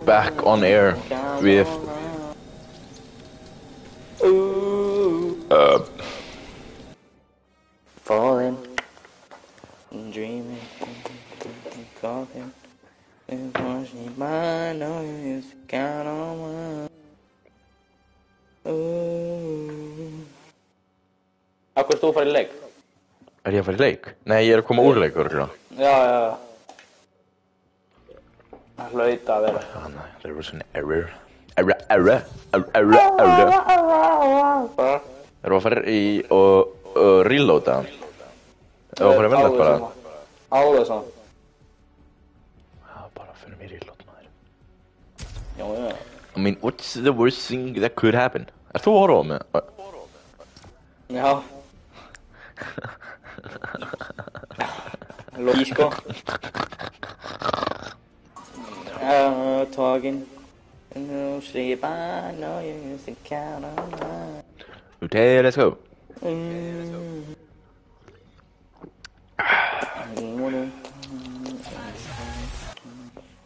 back on air with falling, dreaming, talking, and pushing by. No, you used to count on one. Akkur þú farið í leik? Er ég að fara í leik? Nei, ég er að koma úr leik, örgulega. Já. Það hlaut að vera. There was an error. Error. Erum við að fara í og reloada? Erum við að fara í velnett bara? Alveg svona. Já, bara fyrir mig reload, maður. Já. I mean, what's the worst thing that could happen? Er þú að horfa á mig? Já. Lógi, sko. Talking. No sleep, I know you used to count on mine. Okay, let's go.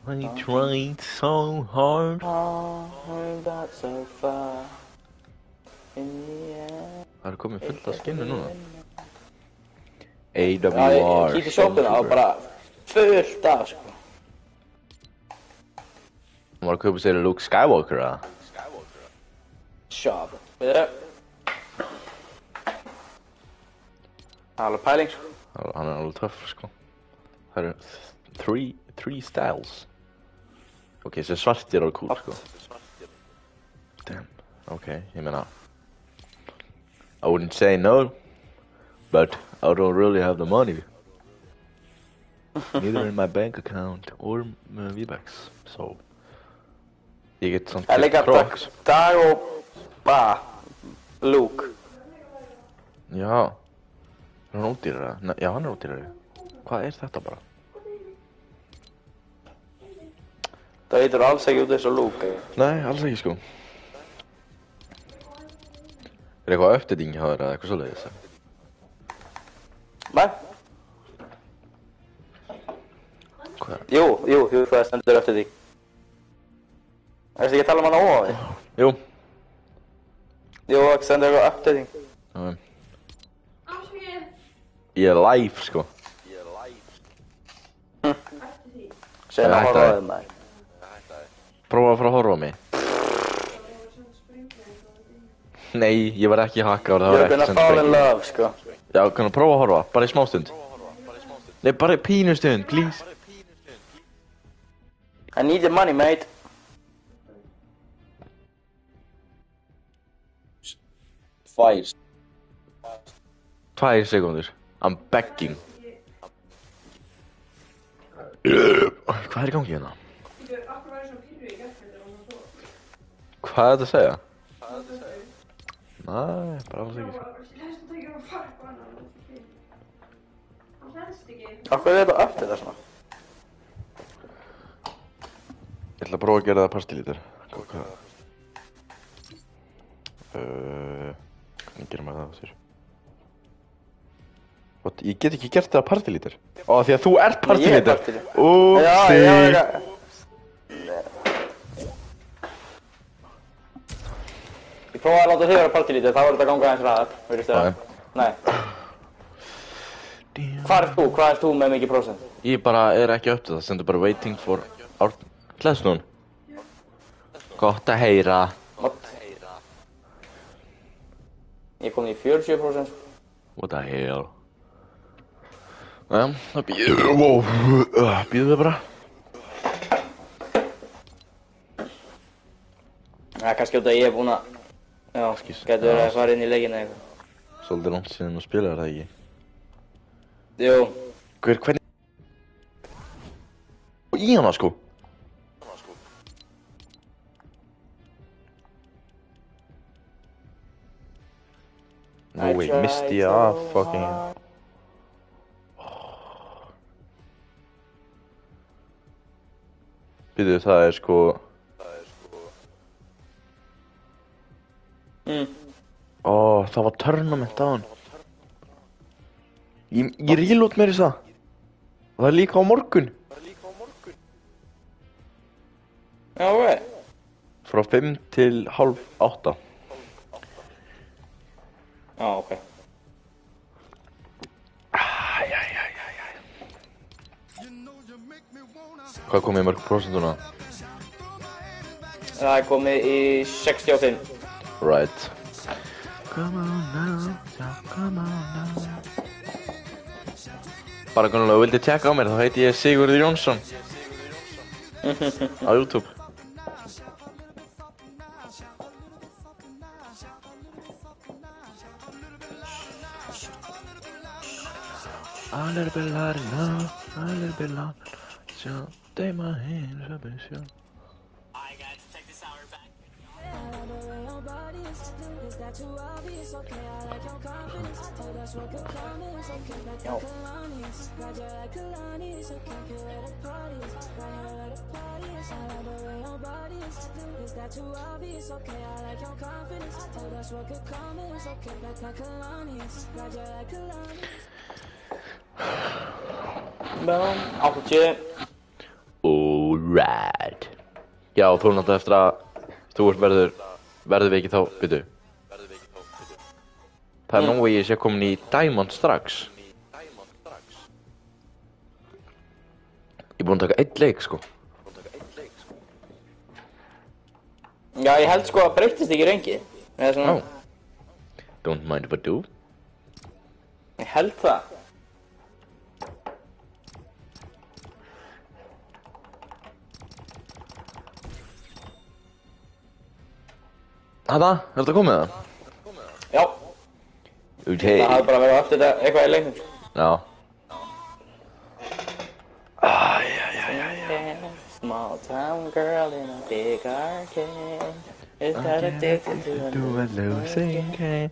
I tried so hard. I got so far in the air. Það komið fullt af skinnu núna. AWR. Kíkti shoppuna og bara fullt af, sko. Hún var að kaupa sér Luke Skywalker, eða? Shop. Við það. Það er alveg pæling, sko. Hann er alveg töff, sko. Það eru three styles. Ok, þessi svartir er cool, sko. Damn. Ok, ég meina. I wouldn't say no, but I don't really have the money. Neither in my bank account or V-Bucks, so... Ég get samt Það er líka Crocs. Dag og Luke. Já. Er hann ódýrari? Nei, já, hann er ódýrari. Hvað er þetta bara? Það heitir alls ekki út eins og Luke. Nei, alls ekki sko. Er eitthvað uppdating hjá þér eða eitthvað svoleiðis? Nei. Hvað? Jú, það stendur eftir því. Erstu ekki að tala um hana óaði? Jú. Jú, ekki stendur eitthvað eftir því. Ég er live sko. Segð að horfa á þig, maður. Prófa að fara að horfa á mig. Nei, ég var ekki hakkaður, það var You're ekki gonna fall in love, sko. Já, kannu prófa að horfa, bara í smástund. Nei, bara í pínustund, please. I need the money, mate. Tvær sekúndur. I'm begging. Hvað er í gangi hérna? Hvað er þetta að segja? Nei, bara alls ekki. Akkur er þetta eftir það svona? Ég ætla að prófa að gera það partylítur. Hvernig gerir maður það sér? What? Ég get ekki gert það partylítur. Ó, því að þú ert partylítur. Úpsi. Já. Ég prófaði að láta þig vera partylítur, þá var þetta að ganga aðeins ræðar. Virðist það? Nei. Hvað ert þú með mikið prósent? Ég bara er ekki upp til það, stendur bara waiting for our... Hlæðst Gott að heyra. Ég kom í 40%. What the hell? Næja, það býðum við bara. Það er kannski út að ég hef búin að... Já, getur verið að fara inn í leikinn eða eitthvað. Svolítið langt síðan þú spilaðir það ekki. Jú. Hvernig... Í hana sko. No way, misti ég af fucking... Býðu, það er sko... Það var tournament á hann. Ég reload mér þess að. Og það er líka á morgun. Ok. Frá 5 til hálf 8. Já, ok. Hvað kom í mörg prósentuna? Það er komið í 65. Right. Come on now, come on now. Bara kannulega, þú vildi tjekka á mér, þá heiti ég Sigurður Jónsson. Á YouTube. A little bit louder now, a little bit louder. So take my hands up and show. Alright guys, check this out, we're back. Yo. Bum, 80. Alright. Já, þú náttúrulega eftir að þú verður við ekki þá, byrju. Það er nóg að ég sé komin í Diamond strax. Ég er búinn að taka 1 leik, sko. Já, ég held sko að breytist ekki rengi. Eða svona, Don't mind if I do. ég held það. Þetta, er þetta komið það? Já, Ok. það hafði bara verið aftur þetta eitthvað í leiknum. Já. Small town girl in a big arcade is that addicted to a Do a losing game.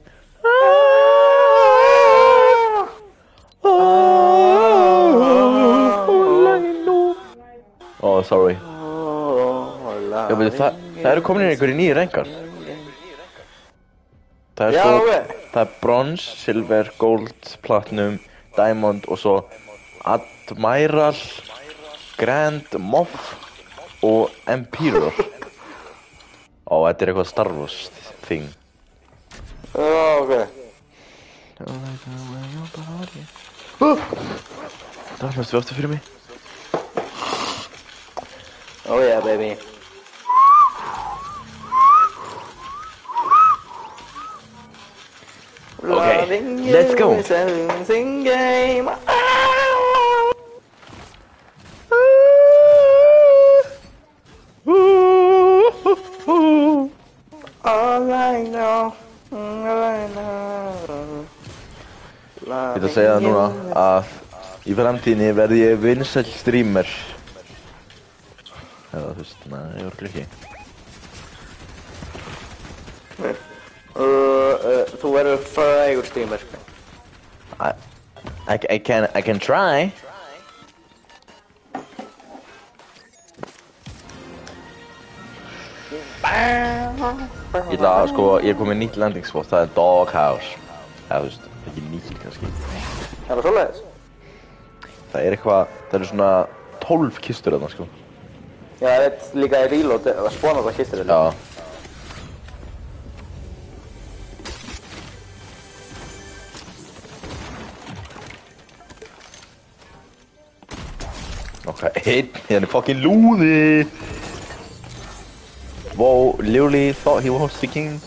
Oh, sorry. Já, veitu, það eru komin inn einhverjir nýjir rengar. Það er Já, svo, ok. það er bronze, silver, gold, platinum, diamond og svo admiral, grand, moff og emperor. Ó, þetta er eitthvað Star Wars thing. Ok. Það hljóðstu við aftur fyrir mig. Oh yeah, baby. Okay, let's go. Loving you is a losing game. All I know, all I know. Ég ætla að segja það núna að í framtíðinni verði ég vinsæll streamer. Eða þú veist, ég orðið ekki. Þú verður frægur streamer. I can try. Ég ætla að sko, ég er komið nýtt landingspot, það er Doghouse. Eða þú veist, ekki nýtt kannski. Er það svoleiðis? Það er eitthvað, það eru svona 12 kistur þarna sko. Já, það er líka í reload að spawna það kistur þetta. Já. Ok, einn, hérna er fucking lúði. Whoa, literally thought he was the king.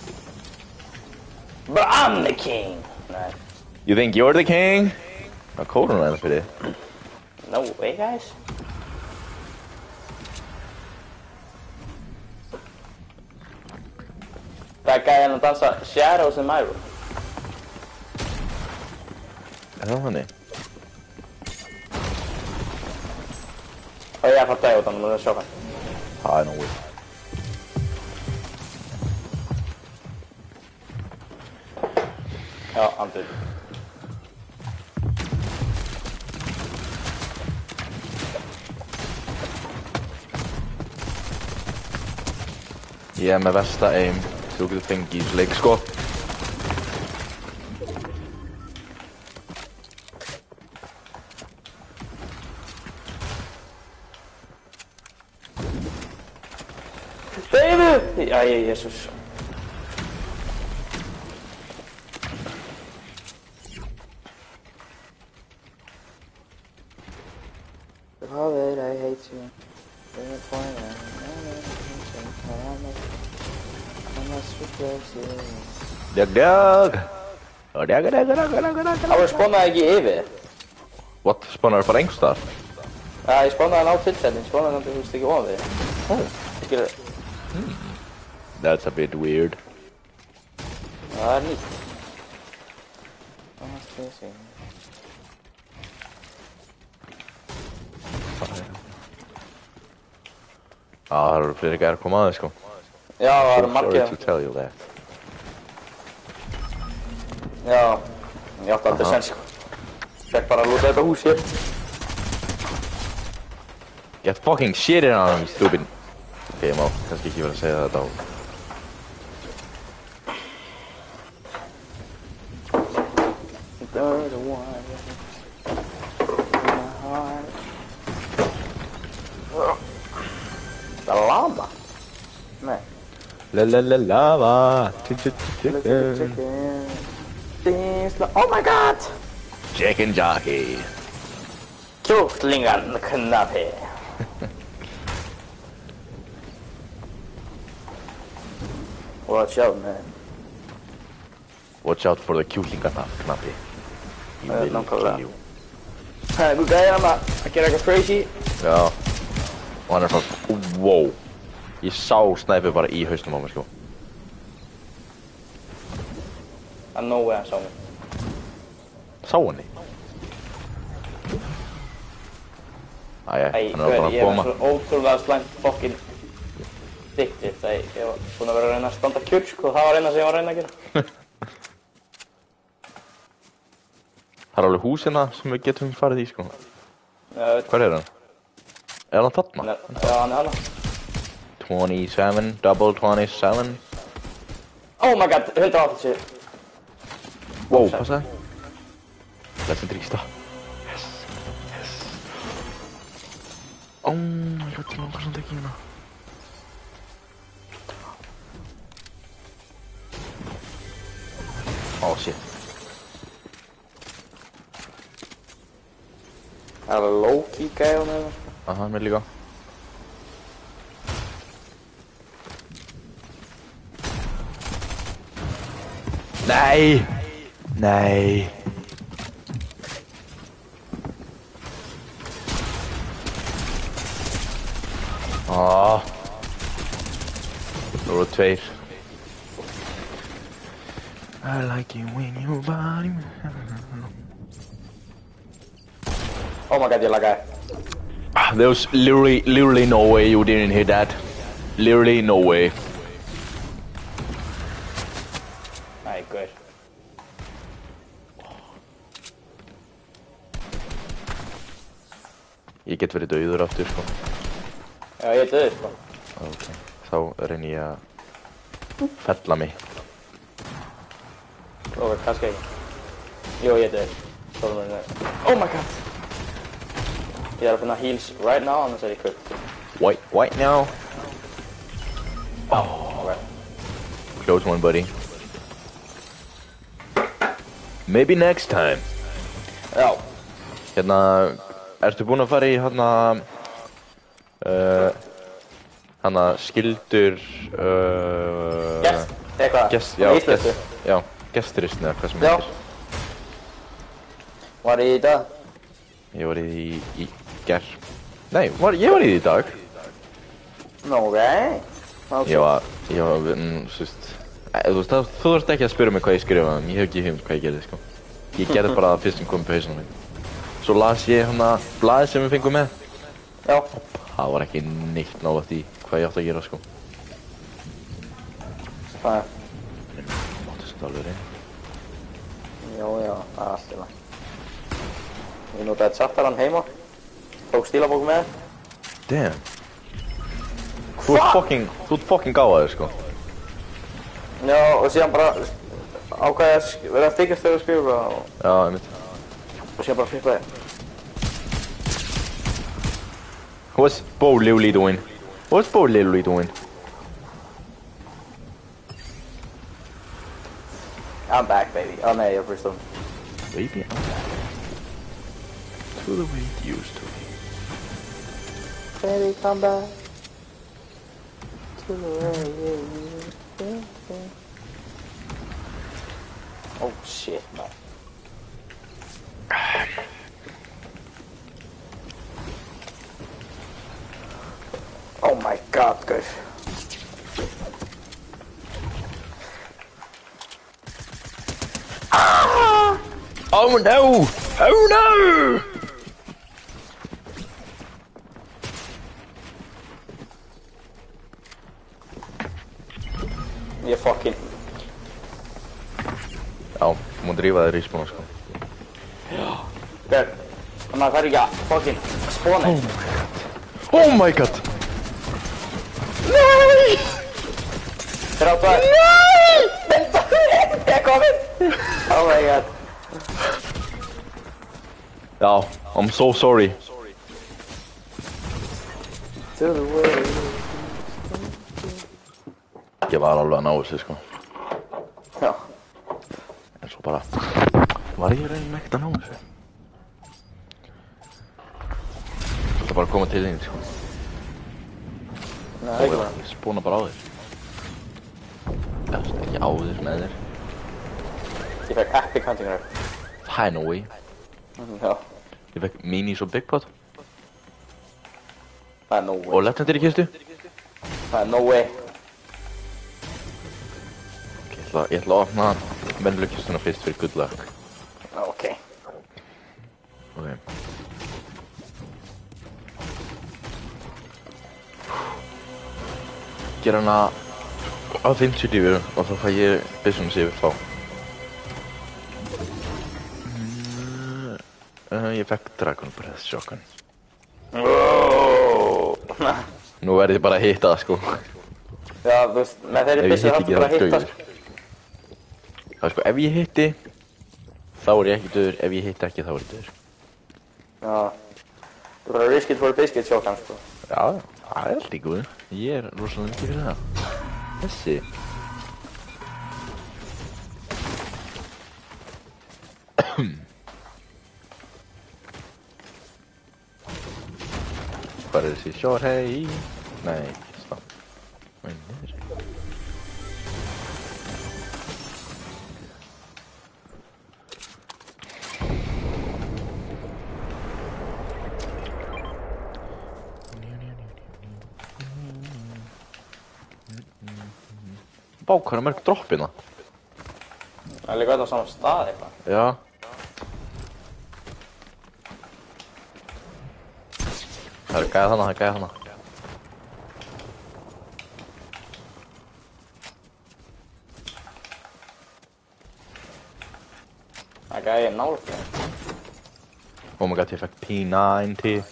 But I'm the king. Nei. You think you're the king? Það kóruna eða fyrir. No way, guys. Það er gæðan að dansa Shadows in my room. Er það þannig? Og ég er að fara að dæja út hann, maður að sjá hann. Það er nógu. Já, hann døði. Ég er með versta aim þú getur fengið í þessu leik sko. Segðu! Æ, Jesus. How did I hate you? To the point I must replace you. Dag. Dag. Það spawnaði ekki yfir. What? Spawnar bara einhvers staðar? Já, ég spawnaði hann á tilsetning, spawnaði hann, þú veist ekki ofan við. Oh. That's a bit weird. Það nýtt. Það must replace you. Það eru fleiri gæðir að koma aðeins, sko. Já, það eru margir. Sorry to tell you that. Já, ég átti aldrei sens, sko. Fekk bara að lúta þetta hús hér. Get fucking shit in on him, stupid. Ok, ég má kannski ekki vera að segja þetta á. You're the one in my heart. Það er lama? Nei. Lava. Oh my god! Chicken jockey. Kjúklingan knappi. Watch out, man. Watch out for the kjúklinganafknappi. He will nákvæmlega. kill you. Það er einhver gæði hann að gera eitthvað crazy. Já. Og hann er svona, wow. Ég sá snæpið bara í hausnum á mér, sko. Það er no way hann sá mig. Sá henni. Æja, Æ, hann er bara að ég er koma. svo ótrúlega slæmt fucking diktið. Ég var búinn að vera að reyna að standa kjur, sko. Það var eina sem ég var að reyna að gera. Það er alveg hús hérna sem við getum farið í, sko. Já, veit. Hvar er hann? Er hann þarna? Já, hann er hana. 27, double 27. Oh my god, 180. Wow, passaði. Legendary stuff. Yes. Oh my god, ég langar samt ekki hérna. Oh shit. Það er alveg low-key gæði hann eða. Aha, mér líka. Nei! Nei! Það voru tveir. I like you when your body... Oh my god, ég lagaði. There was literally no way you didn't hit that. Literally no way. Æ, guður. Ég get verið dauður aftur, sko. Já, ég er döður, sko. Ok, þá reyni ég að fella mig. Ok, kannski ekki. Jú, ég er döður. Oh my god. Ég er að finna heals right now, annars er ég kutt. White now. Ok. Close one, buddy. Maybe next time. Já. Hérna, ertu búinn að fara í hana skildur Gest, eitthvað. já, já, gesturistni eða hvað sem Já. heitir. Var ég í dag? Ég var í ger. Nei, ég var í því í dag. No way. Ég var, þú veist, þú þarft ekki að spyrja mig hvað ég skrifaði, ég hef ekki hugmynd hvað ég gerði, sko. Ég gerði bara það fyrst sem kom upp í hausnum minn. Svo las ég blaðið sem við fengum með. Já. Það var ekki neitt nálægt í hvað ég átti að gera, sko. Hvað er? Máttu þetta alveg reyna. Já, það er allt í lagi. Ég notaði chattarann heima. Tók stílabók með. Damn. Þú ert fucking gáðaður, sko. Já, og síðan bara ákvæði að vera að þykjast þegar að skrifa og Já, einmitt. síðan bara flippaði. What's Bo literally doing? What's Bo literally doing? I'm back, baby. Oh nej, jag förstår. Baby, I'm back. To the way it used to be. Baby, come back. To the way it used to be. Oh shit, man. Oh my god, guys. Ah! Oh no! Oh no! Ég fucking... Já, þú múið drífa þér í spónu sko. Björn, maður þarf ekki að fucking spóna. Oh my god! Nei! Þeir áttu að... Nei! Ég er komin! Oh my god. Já, I'm so sorry. To the way. Ég var alveg að ná þessu sko. Já. En svo bara... Var ég reyndin ekkert að ná þessu? Þetta bara að koma til þín sko. Nei, ekki bara. Ég spóna bara á þér. Ekki á þér með þér. Ég fekk epic hunting rifle. Það er no way. Já. Ég fekk minis og big pot. Það er no way. Og legendir í kistu. Það er no way. Ég ætla að opna vennilega kistuna fyrst fyrir good luck. Ok. Ok. Gera hana á 50 lífur og þá fæ ég byssuna sig yfir þá. Ég fekk Dragon Breath shotgun. Nú verði ég bara að hitta það sko. Já, þú veist, með þeirri Ef ég byssu hitti þarftu ekki bara að það hitta döður. Það er sko, ef ég hitti þá er ég ekki döður, ef ég hitti ekki þá er ég döður. Já. Þú bara risk it for a biscuit shotgun, sko. Já, það er alltaf góð. Ég er rosalega mikið fyrir það. Þessi. Hvað er þessi short hey? Nei, stopp. Nei, niður. Vá, hvað er mörg droppina? Það er líka þetta á saman stað eitthvað. Já. Það er gæða hana, það er gæða hana. Það er gæði nálægt. Oh my god, ég fekk P90.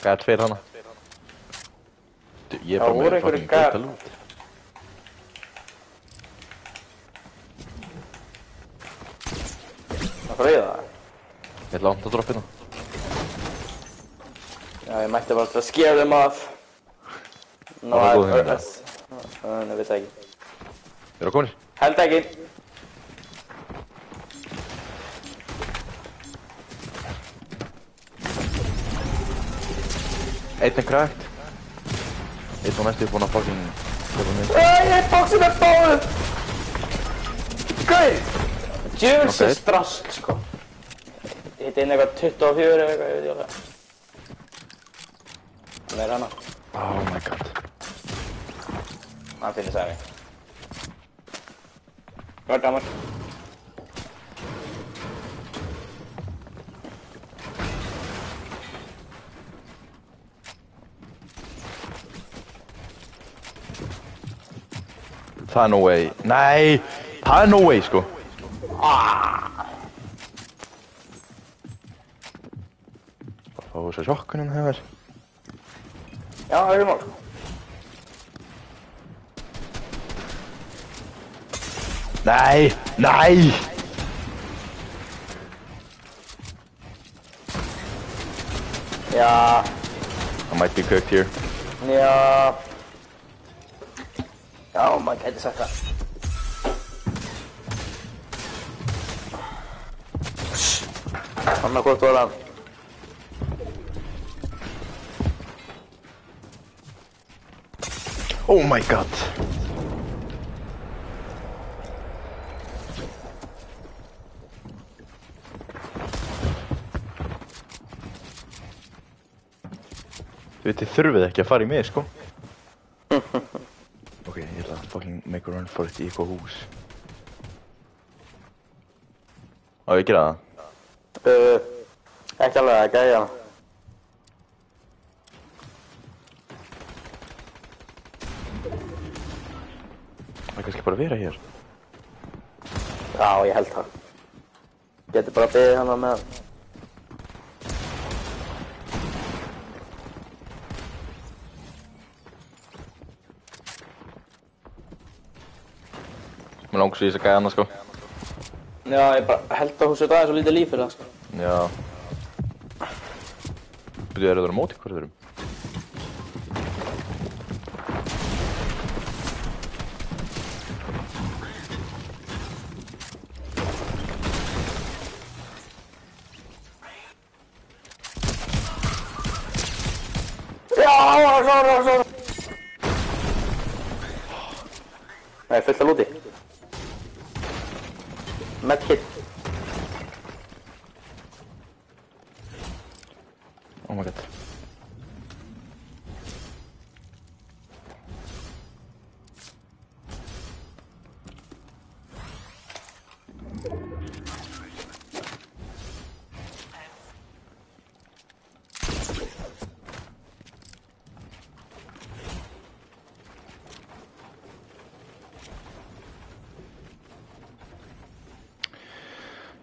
Gæða tveir hana. Ég er bara með fucking greita loot. Það fröði það. Ég ætla að ánda droppina. Já, ég mætti bara til að scare them off. Það var góð hugmynd, Ég veit það ekki. Eru það kominir? Held ekki. Einn er cracked. Einn var næstu búinn að fucking... Ég er bóksið með báðum! Gauð! Djöfulsins drask, sko. Ég hitti inn eitthvað 24 eða eitthvað, ég veit ekki alveg. Það er hana. Oh my god. Hann finnir sæmi. Hvað er gaman? Það er no way. Nei! Það er no way, sko. Bara fá þess að sjokkunum hefur. Já, það er mál. Nei! Nei! Já. I might be cooked here. Já. Já, maður gæti sagt það. Annað hvort var það. Oh my god. Þið þurfið ekki að fara í mig, sko. Ok, ég ætla að fucking make a run for it í eitthvað hús. Á, ég gera það? Ekki alveg að gæja. Það er kannski bara að vera hér. Já, ég held það. Geti bara beðið hana með. Mér langs í þess að gæja hana, sko. Já, ég bara held að hún setja aðeins og lítið líf fyrir það, sko. Já. Byrjuðu, eru það á móti hvort þau erum? Já. Nei, fullt af lúti. Medkit. Oh my god.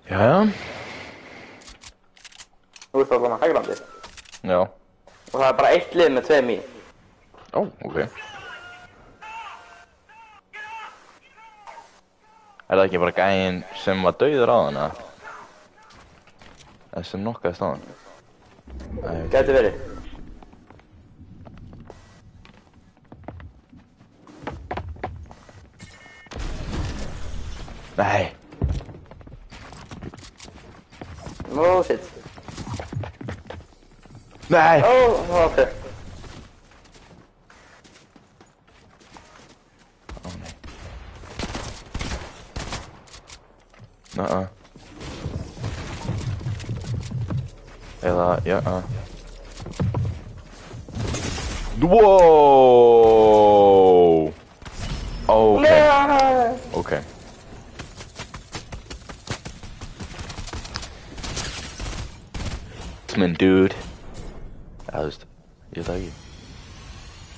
Jæja. Þú ert allan að hæglandi. Já. Og það er bara eitt lið með 2 í. Ó, ok. Er það ekki bara gæinn sem var dauður á hana? Eða sem nokkaðist á hann? Gæti verið. Nei. Oh shit. Nei! Oh, ok. Ó nei. Nuh-uh. Eða, já, Wow! Okay. Okay. Minn dude. Já, þú veist, ég veit það ekki.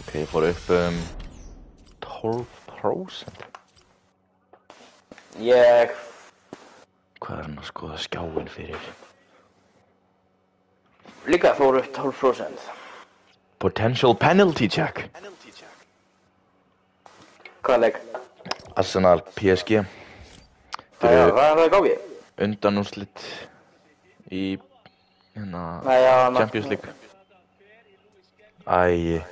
Ok, ég fór upp 12%. Ég... Hvað er hann að skoða skjáin fyrir? Líka fór upp 12%. Potential penalty check. Hvaða leik? Arsenal PSG. Já, hvað er það í gangi? Undanúrslit í hérna Nei, já, Champions League. Æi.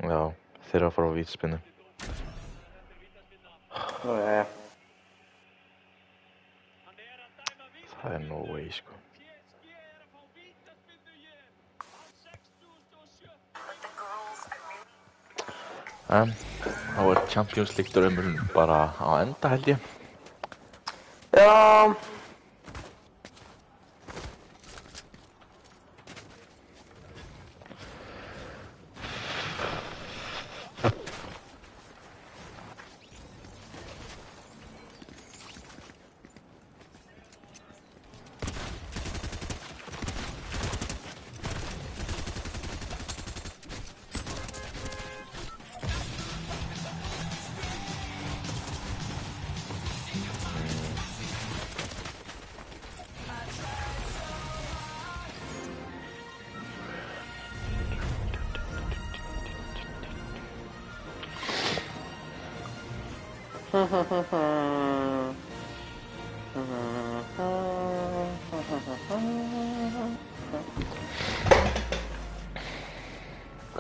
Já, þeir eru að fara á vítaspinnu. Nú, já. Það er no way, sko. En þá er Champions League draumurinn bara á enda, held ég. Já.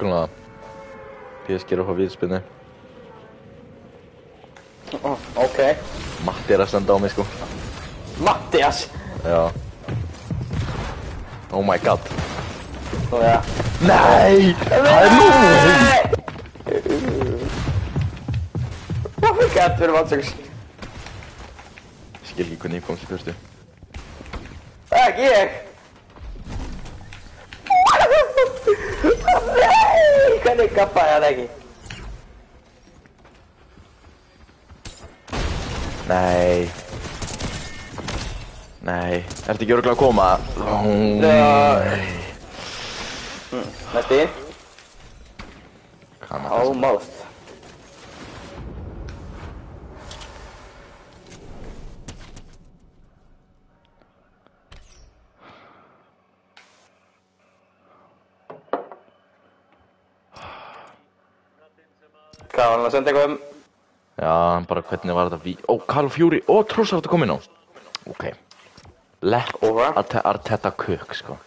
nákvæmlega. PSG er að fá vítaspyrnu. Ok. Matti er að senda á mig, sko. Mattias! Já. Oh my god. Nú, ja. Nei! Það er nú! Oh my god, við erum átsöks. Ég skil ekki hvernig ég komst í fyrstu. Ekki ég! Nei! Hvernig gappaði hann ekki? Nei. Nei. Ertu ekki örugglega að koma? Nei. Næsti. Hvað með það? Almost. Hvað var hann að senda eitthvað um? Já, bara hvernig var þetta Ó, Karl Fjúri, ó, Trossard er kominn á. Ok. Let Over. Arteta Cook, sko.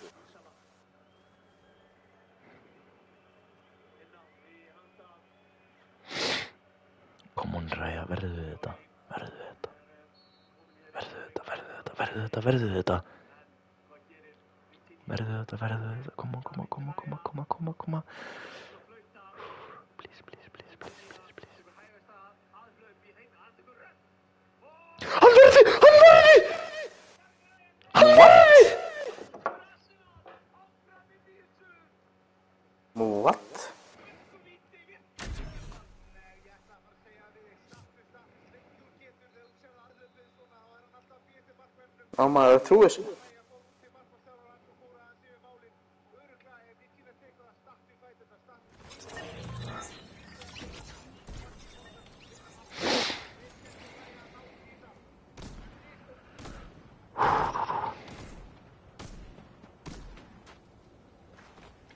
Come on, Raya, verðu þetta. Verðu þetta. Verðu þetta, verðu þetta, verðu þetta, verðu þetta. Verðu þetta, verðu þetta. Koma, koma, koma, koma, koma, koma, koma. Please, please, please, please, please, please. Hann verði! Hann verði! Hann verði! What? Á maður að trúi þessu.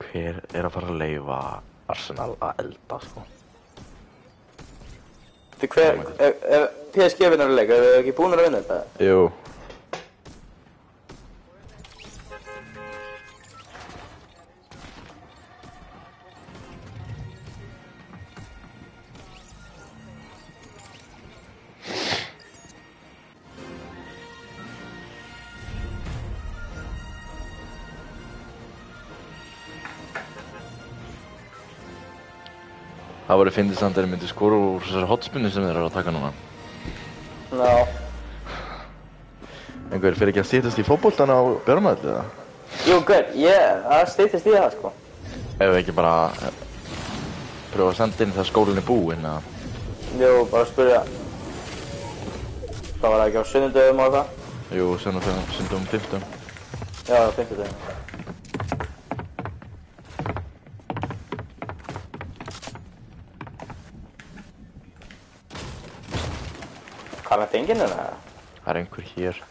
Hver er að fara að leyfa Arsenal að elda, sko? Þið hver, PSG vinnar að leika, eru þið ekki búin að vinna þetta? Jú. Það voru fyndið samt að þeir myndu skora úr þessari hotspinnu sem þeir eru að taka núna. Já. Einhver fyrir ekki að stýttast í fótboltan á Björnmæðli, eða? Jú, good, það stýttist í það, sko. Ef við ekki bara pröfa að senda inn þegar skólinn er búinn, eða? Jú, bara spyrja. Það var ekki á sunnudöfum og eitthvað? Jú, sundum 15. Já, 50 dögum. Hvað með fenginu, eða? Það er einhver hér.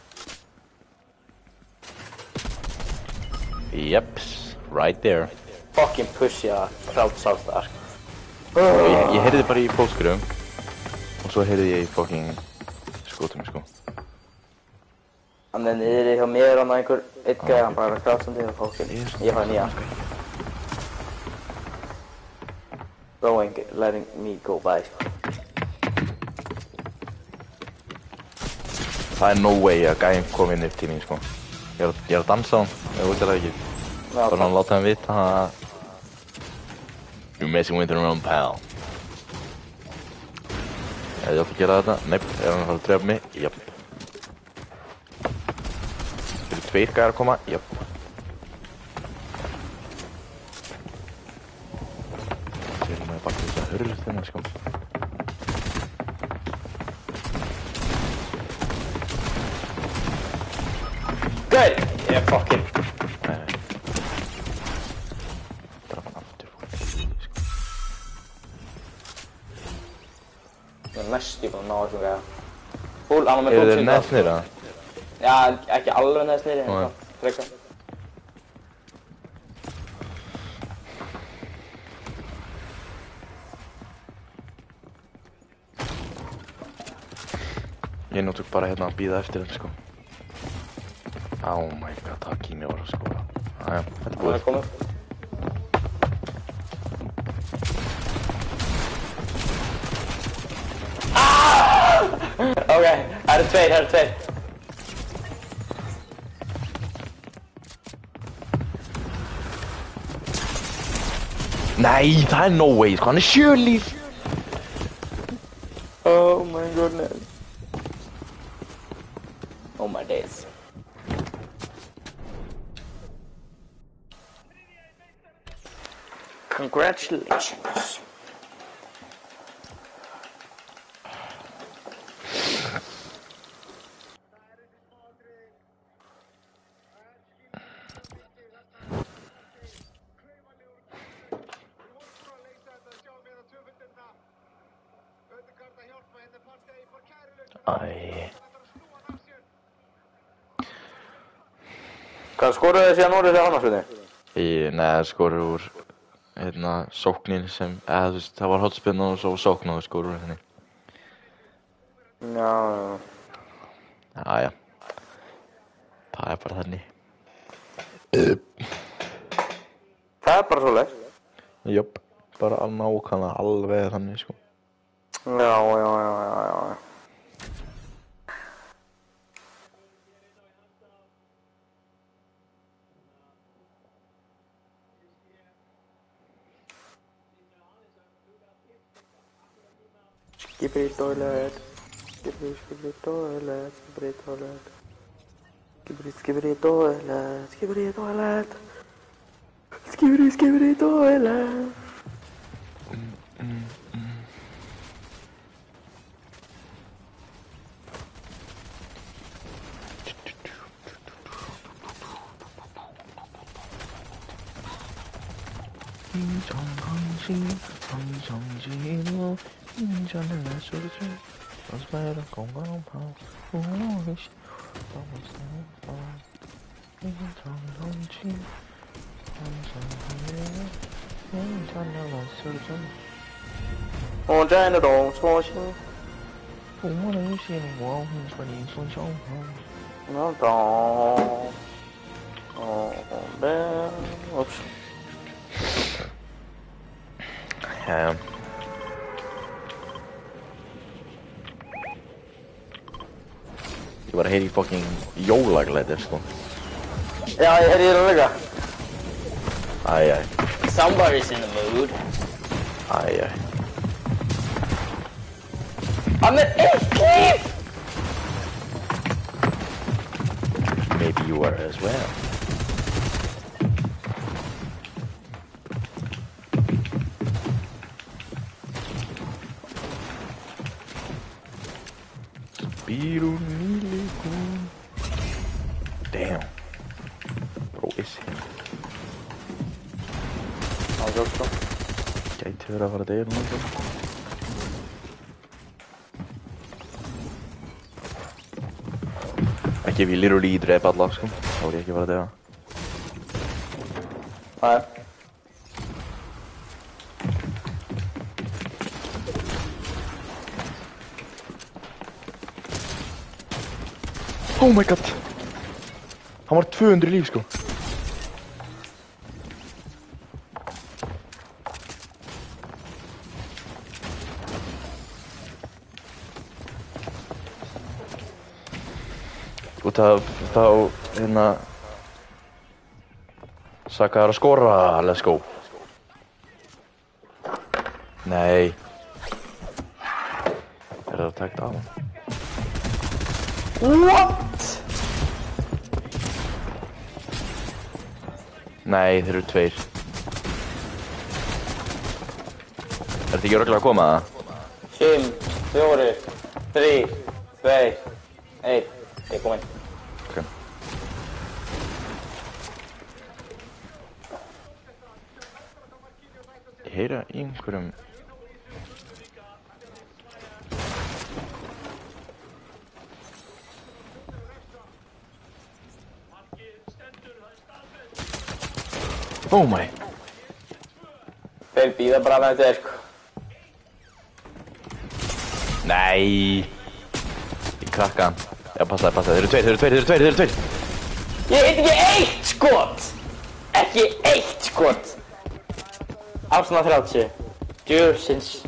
Jeps, right there. Fucking pushja crowdsource þar. Ég heyrði bara í fótskriðum og svo heyrði ég í fucking skotum, sko. Hann er niðri hjá mér og einhver eitt gæði, hann bara crowdsandi og fucking. Ég fæði nýja. Bro ain't letting me go by. Það er no way að gæðin kom inn upp til mín, sko. Ég er að dansa á hann, ef þú veitir það ekki. Bara hann láta hann vita að You're messing with your own pal. Ef ég átt að gera þetta? Neip. Er hann að fara að drepa mig? Jöp. Eru tveir gæðar að koma? Jöp. Sér maður baka þess að hurlust þennan, sko. Good! Yeah, fucking. Draf hann aftur, Ég er næstu búinn að ná þessum gæða. Full, hann var með Eru þeir full neðsnir, eða? Já, ekki alveg neðsnir, en Nei. svona, frekar. Ég nú tók bara hérna að bíða eftir þeim, sko. Oh my god, það Kimi var að skora. Æja, þetta er Hann búið. er komið. Ok, það eru tveir. Nei, það er no way, sko, hann er 7 líf. Oh my goodness. Oh my days. Congratulations. Æ. Hvað skoruðu þið síðan úr þessi annarsunni? Nei, skorur úr, sóknin sem, þú veist, það var hotspinn og svo sókn og skorur úr henni. Já. Jæja. Það er bara þannig. Það er bara svoleiðis. Jöp, bara nákvæmlega alveg þannig, sko. Já. Skibidi toilet. Skibidi toilet. Skibidi toilet. Skibidi toilet. Skibidi toilet. Skibidi toilet.我真的懂错心，我懂。哦，oops. Ég var að heyra í fucking jólaglæðir, sko. Já, ég heyrði það líka. Æ. Somebody's in the mood. Æ. Hann er eitt líf! Maybe you are as well. Damn. Bro, is him. Hann er svo. Gæti verið að fara að deyja núna, sko. Ekki ef ég literally drepa alla, sko. Þá er ég ekki að fara að deyja. Nei. Oh my god. Hann var 200 líf, sko. Út af þá, Saka er að skora, let's go. Nei. Er það tækt af hann? What? Nei, þeir eru 2. Er þetta ekki örugglega að koma, eða? 5, 4, 3, 2, 1. Ég er kominn. Ok. Ég heyra í einhverjum. Oh my. Þeir bíða bara með þetta, sko. Nei. Ég krakka hann. Já, passaði. Þeir eru 2. Ég heit ekki 1 skot! Ekki 1 skot! Ásna 30. Djöfsins.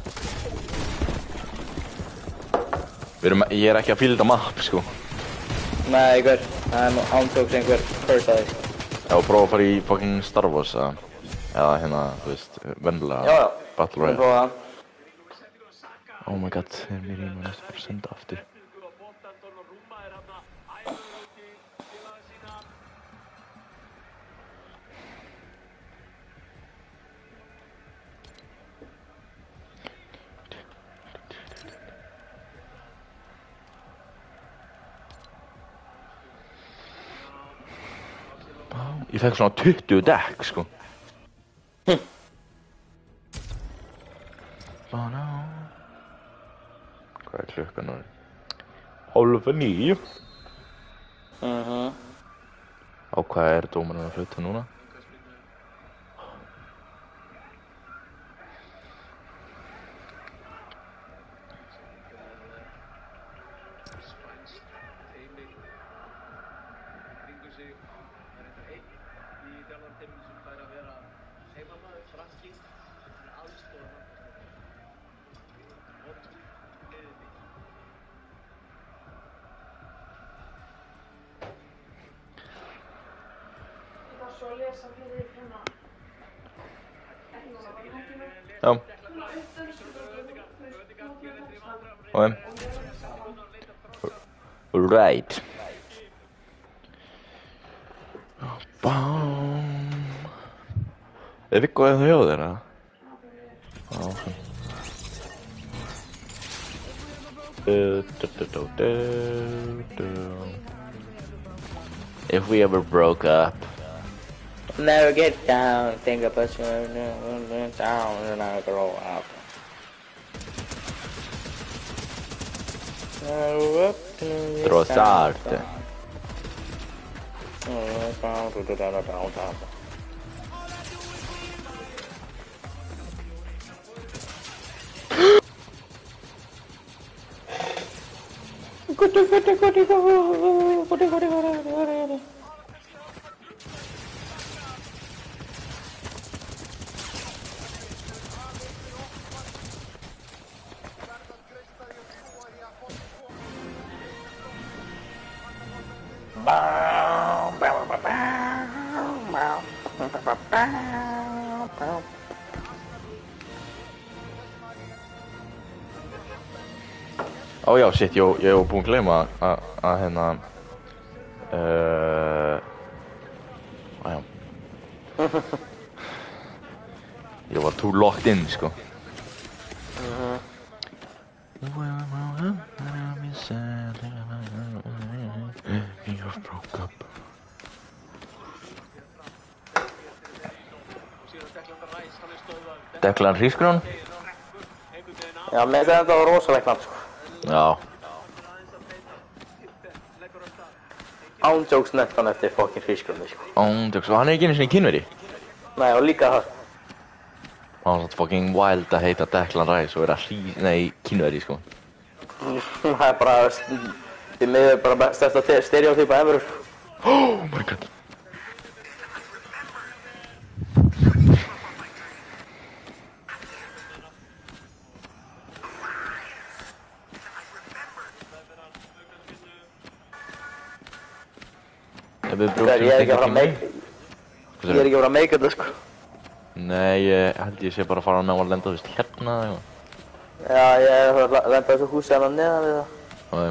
Ég er ekki að fíla þetta map, sko. Nei, einhver. Það er ántjóks einhver curse að því. Já, prófa að fara í fucking Star Wars, eða hérna, þú veist, venjulega Já, Battle við Royale. prófa það. Oh my god, mér í maður næstu bara að senda aftur. Ég fekk svona 20 dekk, sko. Hvað er klukkan nú? 8:30. Á hvað er dómarinn að hluta núna? Já. Ok. Right. Bam. Er Viggo eða hjá þér, eða? Já, ok. If we ever broke up. Never get down, think about you, down, and I grow up. Trossard. Ó já, shit, ég var búinn að gleyma að hérna já. Ég var too locked in, sko. Broke up. Declan Hrísgrón? Já, með þetta var rosalegt nafn, sko. Já. Ándjóks nettan eftir fokkin Hrísgrjóni, sko. Ándjóks, og hann er ekki einu sinni kynveri? Nei, og líka það. Hann var svona fucking wild að heita Declan Rice og vera kynveri, sko. Það er bara, því miður bara stærsta stereotypa ever, sko. Oh my god. Ég er ekki að fara að make þetta, sko. Nei, ég held ég sé bara að fara að ná að lenda, þú veist, hérna eða eitthvað. Já, ég er að fara að lenda þessu húsi hérna neðan við það. Ok.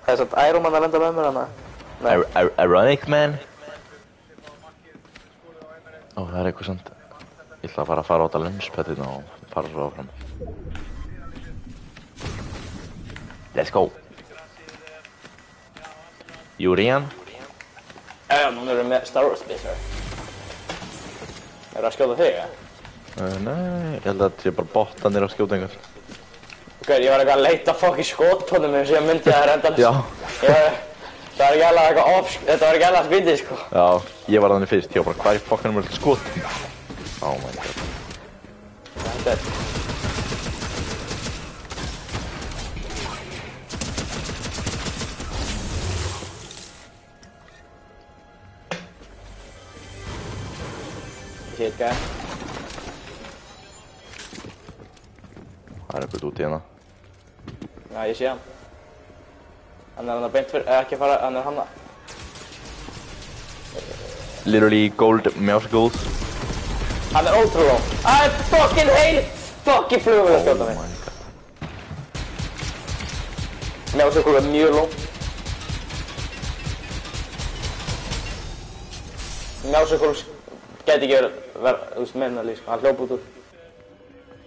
Það er samt Iron Man að lenda með mér hana. Ironic Man? Ó, það er eitthvað samt. Ég ætla að fara á þetta lunchpad-ina og fara svo áfram. Let's go. Júrian? Já, núna erum við með Star Wars Spacer. Er það að skjóta þig, eða? Nei, ég held að þetta sé bara bottanir að skjóta einhvern. Ok, ég var eitthvað að leita fokkin skotónum eins og ég myndi að það er endalist. Já. Það var ekki alveg eitthvað þetta var ekki alveg spindið, sko. Já, ég var þannig fyrst, ég var bara, hvað í fokkanum er þetta skot? Oh my god. Þetta er. Ég sé þetta. Það er eitthvað út í hérna. Já, ég sé hann. Hann er beint fyrir, ekki fara, hann er hanna. Literally gold mouse goals. Hann er ultra low. Fucking heil! Fucking flugur að skjóta mig. my god. Mjásugul er mjög low. Mjásugul gæti ekki verið, þú veist, meina líka, sko. Hann hljóp út úr.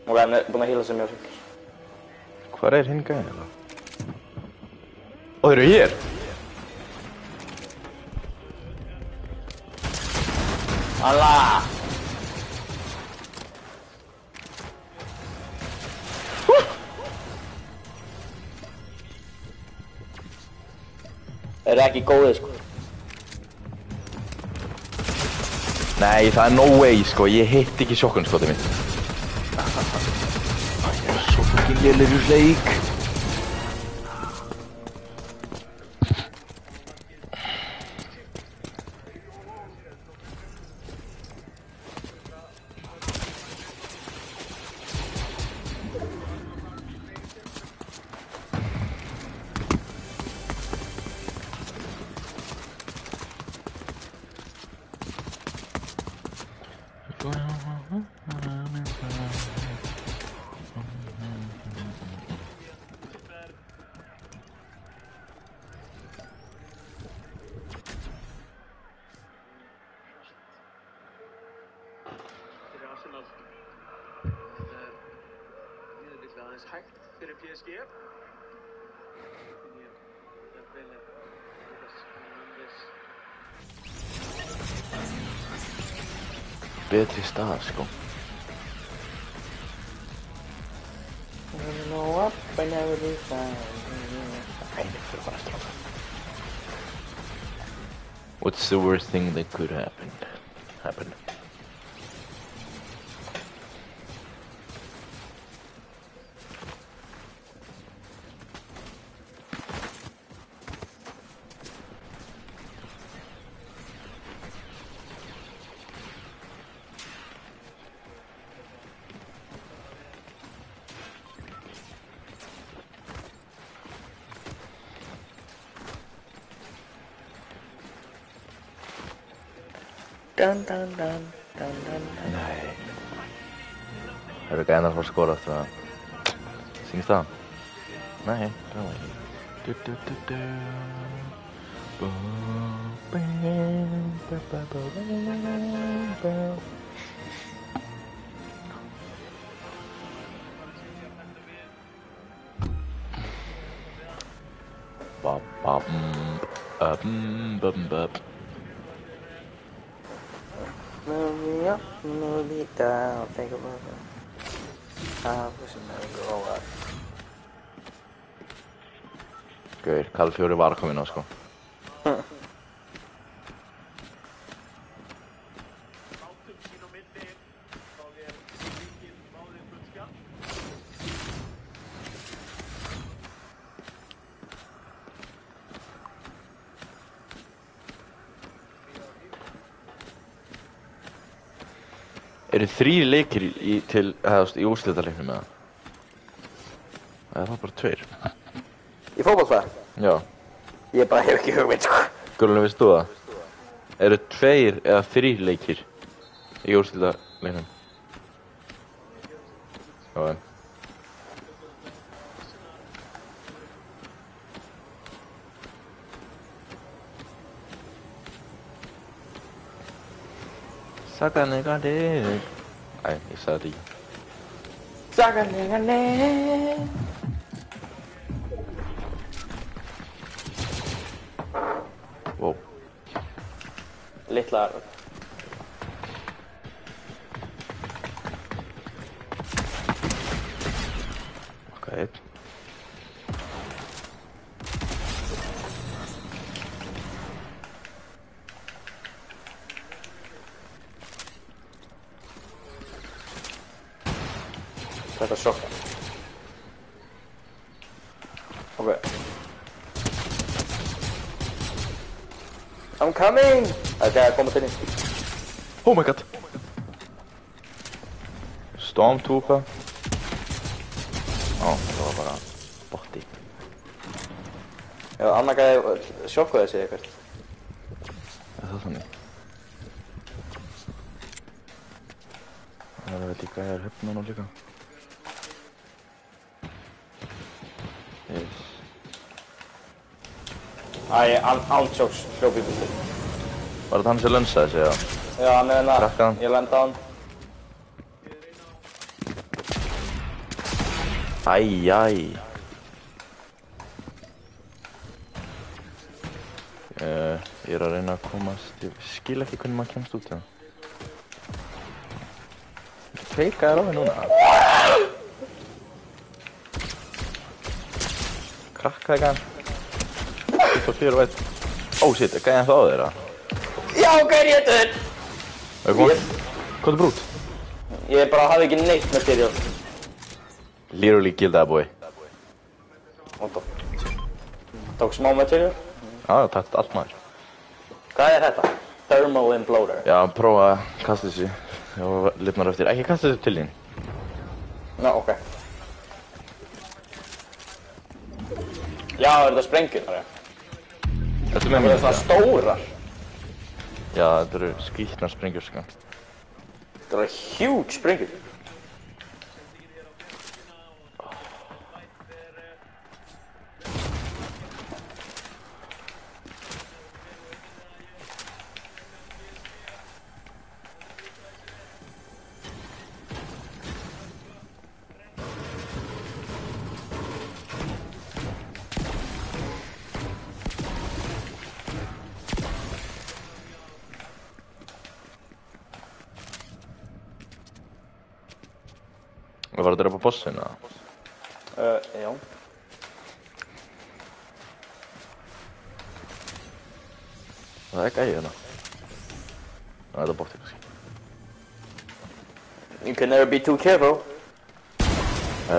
Og hann er búinn að hýla sig mjásugul. Hvar er hinn gæðin eða? Ó, þeir eru hér! Allah! Þeir eru ekki góðir, sko. Nei, það er no way, sko. Ég hitt ekki sjokkunskotið mitt. Ég er svo fucking lélegur í leik. Betri stað, sko. What's the worst thing that could happen? Dun dun dun dun dun dun. Nei. Það eru gæðin að fara að skora eftir það. Syngst það? Nei, það var ekki. Move me up, move me down, think about it. I wish I never grow up. Gauir, Kall4 var að koma inn á, sko. Eru 3 leikir í úrslitaleiknum með það? Eða er það bara 2? Í fótbolta? Já. Ég bara hef ekki hugmynd, sko. Guðlunum, veistu það? Eru 2 eða 3 leikir í úrslitaleiknum? Já. Saka nigga dick. Æ, ég sagði þetta ekki. Saka nigga dick. Wow. Litla. Ok. Þetta er sjokka. Ok. I'm coming! Það er komið til þín. Oh my god. Stormtrooper. Ó, það var bara botti. Já, annar gæði sjokkaði sig eitthvað. Er það þannig? Það er vel líka hér höfna nú líka. Yes. Æ, ántjóks hljóp í búti. Var þetta hann sem lönsaði sig, já? Já, hann er hérna, Krakkaðan. ég lenda á hann. Æ. Ég er að reyna að komast, ég skil ekki hvernig maður kemst út í það. Feika þér á mig núna. Krakka ekki hann. 24 og 1. Ó, shit, gæði hann það á þeirra? Já, gæði ég þetta þér! Hvað er brút? Ég bara hafði ekki neitt með styrjó. Literally killed that boy. Tók smá material. Já, það tætt allt maður. Hvað er þetta? Thermal imploder. Já, prófa að kasta þessu. Já, lifnar eftir. Ekki kasta þessu til þín. Ná, ok. Já, er þetta sprengjur þar, já? Þetta Það eru svona stórar. Já, þetta eru skýtnar sprengjur, sko. Þetta eru huge sprengjur. Við varum að drepa bossinn, eða? Já. Það er gæði hérna. Það er bóttið kannski. You can never be too careful.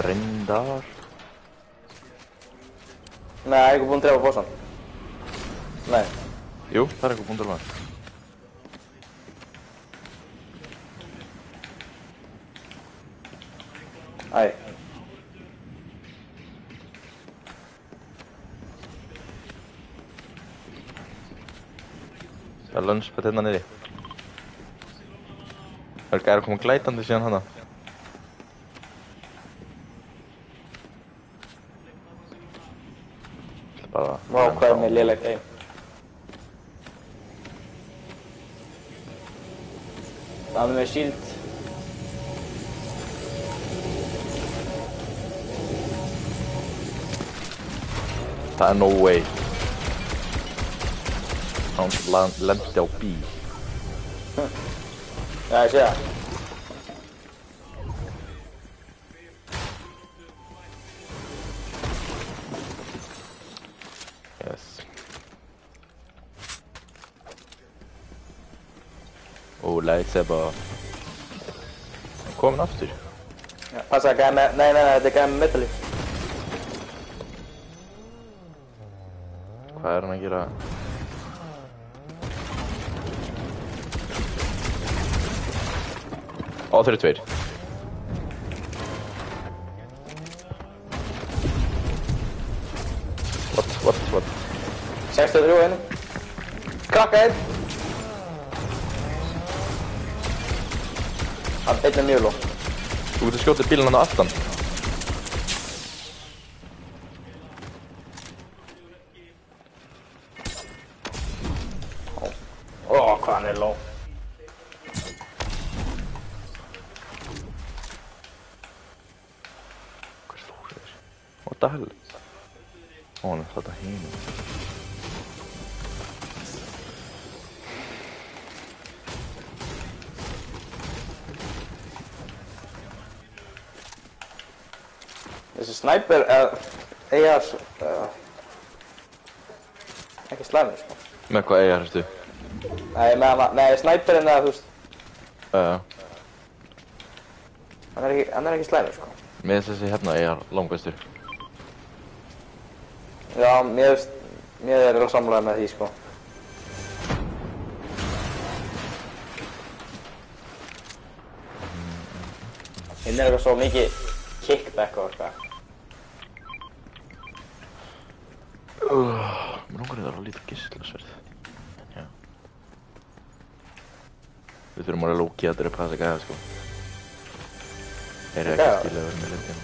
Reyndar. Nei, ég er ekki búinn að drepa bossan. Nei. Jú, það er eitthvað búinn til maður. Æ. Það er lunchbett hérna niðri. Það er gæri að koma glætandi síðan hana. Bara... Vá, hvað er mér lélegt aim. Það er með shield. Það er no way. Hann lendi á bíl. Já, ég sé það. Yes. Lightsaber. Komin aftur. Já, passa að gæða með, nei, þetta er gæða með metali. Hvað er hann að gera? Ó, þeir eru tveir. What? 63 einum. Krakka einn. Hann einn er mjög lóg. Þú getur skjótið bílinn hann á aftan. Hvað hann er lóg. Hvað fór þér? What the hell? Ó, hann er þetta hínum. Þessi sniper, AR, ekki slæmur, sko. Með hvað eiga hérstu? Nei, sniperinn eða, þú veist, Já. hann er ekki slæmur, sko. Með þessi hérna eiga langbæstur. Já, mér er alveg samlega með því, sko. Hinn er eitthvað svo mikið kickback og eitthvað. Mér langar þetta að lítið gíslasverð. Já. Við þurfum alveg lókið að drepa þessa gæða, sko. Þeir eru ekki skilja að vera með lindin.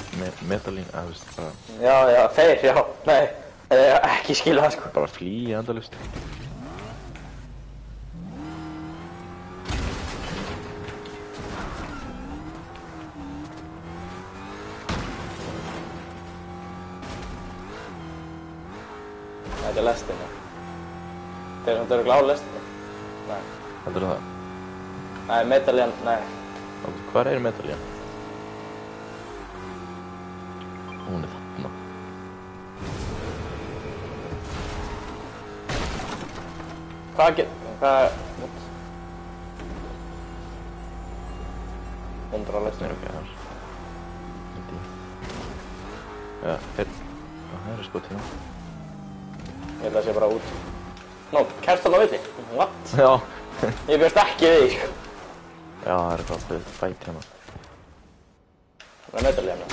Medalín, að veist það. Já, þeir, já. Nei, þeir eru ekki skilja það, sko. Bara flýja endalaust. Þetta er lestinni. Þeir eru gláð lestinni. Nei. Heldur það? Nei, medalín, nei. Hvar er medalín? Hún er þarna. Hvað Hundra lestinni. Nei, ok, þar. Já, það er skot hérna. Ég held að það sé bara út. Nó, kærstan á villi. What? Já. Ég bjóst ekki við því, sko. Já, það er eitthvað fætt hérna. Það er medalín hérna.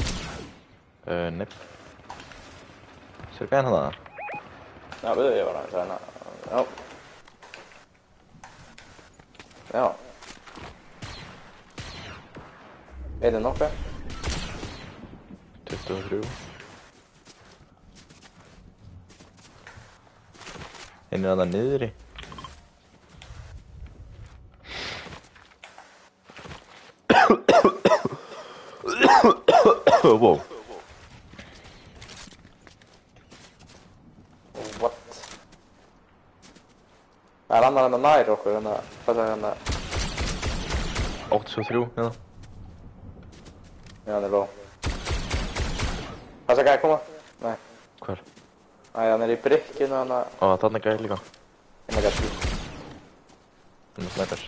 Nei. Sér gæðin hann það? Já, við ég var aðeins að hérna. Já. Já. Einn er nokkuð. 23. Hinn er það niðri. Wow. What? Það er annar en nær okkur, en það, hvað er hann að... 83, hérna. Já, hann er ló. Það er gæði koma? Nei. Hvar? Æ, hann er í brykkinu, hann að... Ó, þarna gæði líka. Hann er gæði. Þannig að snæpers.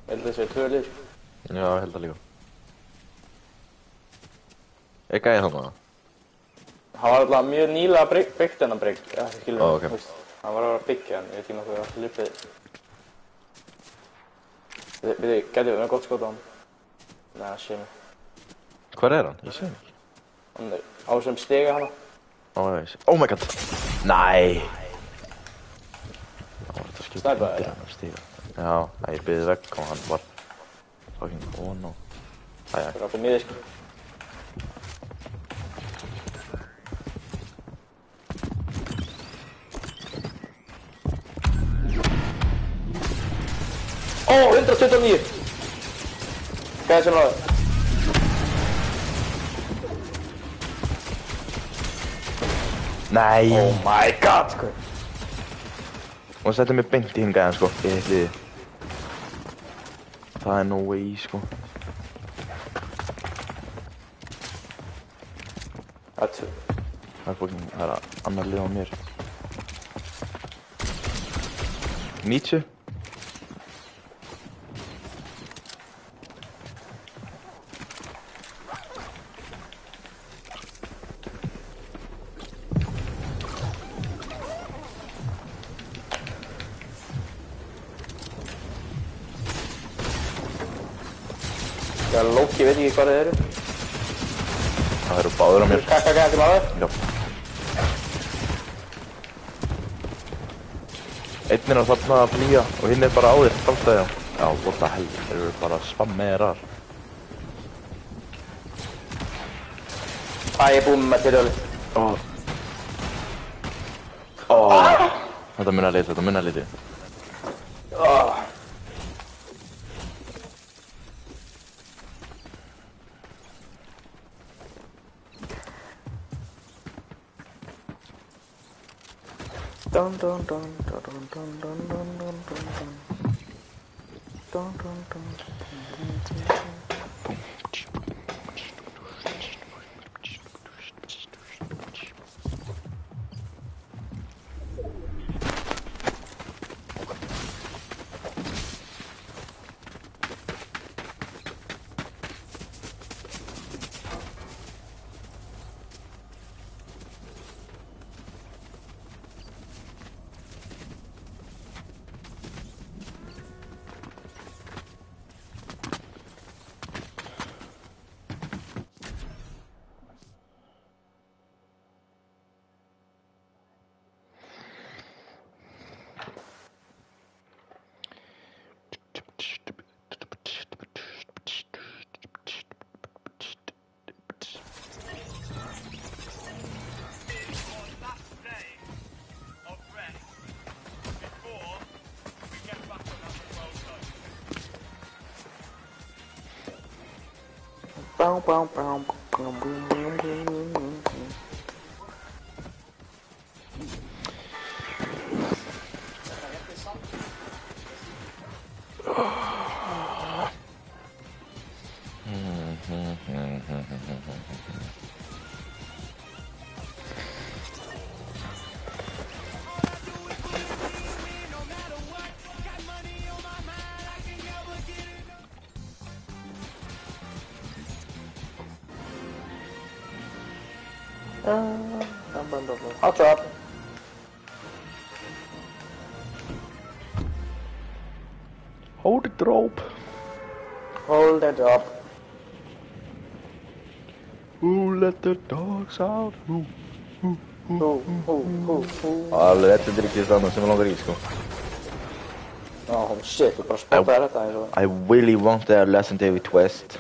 Ég held þessi tvö lið. Já, ég held það líka. Er gæði þarna? Hann var alltaf mjög nýlega byggt hennan brygg. Já, það skilur Ó, mig, ok. veist. Hann var að vera byggja hann, ég veit ekki nokkuð að lipið. Við gæti verið gott skot á hann. Nei, það sé mig. Hvar er hann? Ég sé hann ekki. Hann er á sem stiga hana. Ó, ég sé. Oh my god! Næ! Það var þetta skipta Snæpaði, undir hann að stíga. Já, ég byði vekk og hann var fucking on og... Æja. Það er okkur miður, sko. Ó, 129! Gæði sem náðu. Nei! Oh my god, sko. Og það setti mig beint í hinn gæðan, sko. Ég heitli þið. Það er no way, sko. Það er fucking, það er annar lið á mér. 90. Já, Loki, veit ekki hvað þið eru. Það eru báður á mér. Kakka gæði til maður. Já. Einn er að þarna að flýja og hinn er bara á þér, framstæðja. Já, what the hell, þeir eru bara spammerar. Æ, ég er búinn með tilhjóli. Þetta munna liti, þetta munna liti. Dun dun dun dun dun dun dun dun dun dun dun. Dun dun dun dun dun dun. I'll drop. Hold the rope. Hold it up. Who let the dogs out? Who? Hú. Alveg, þetta er ekki þannig sem ég langar í, sko. Oh shit, þú bara spottaði þetta eins og... I really want that legendary twist.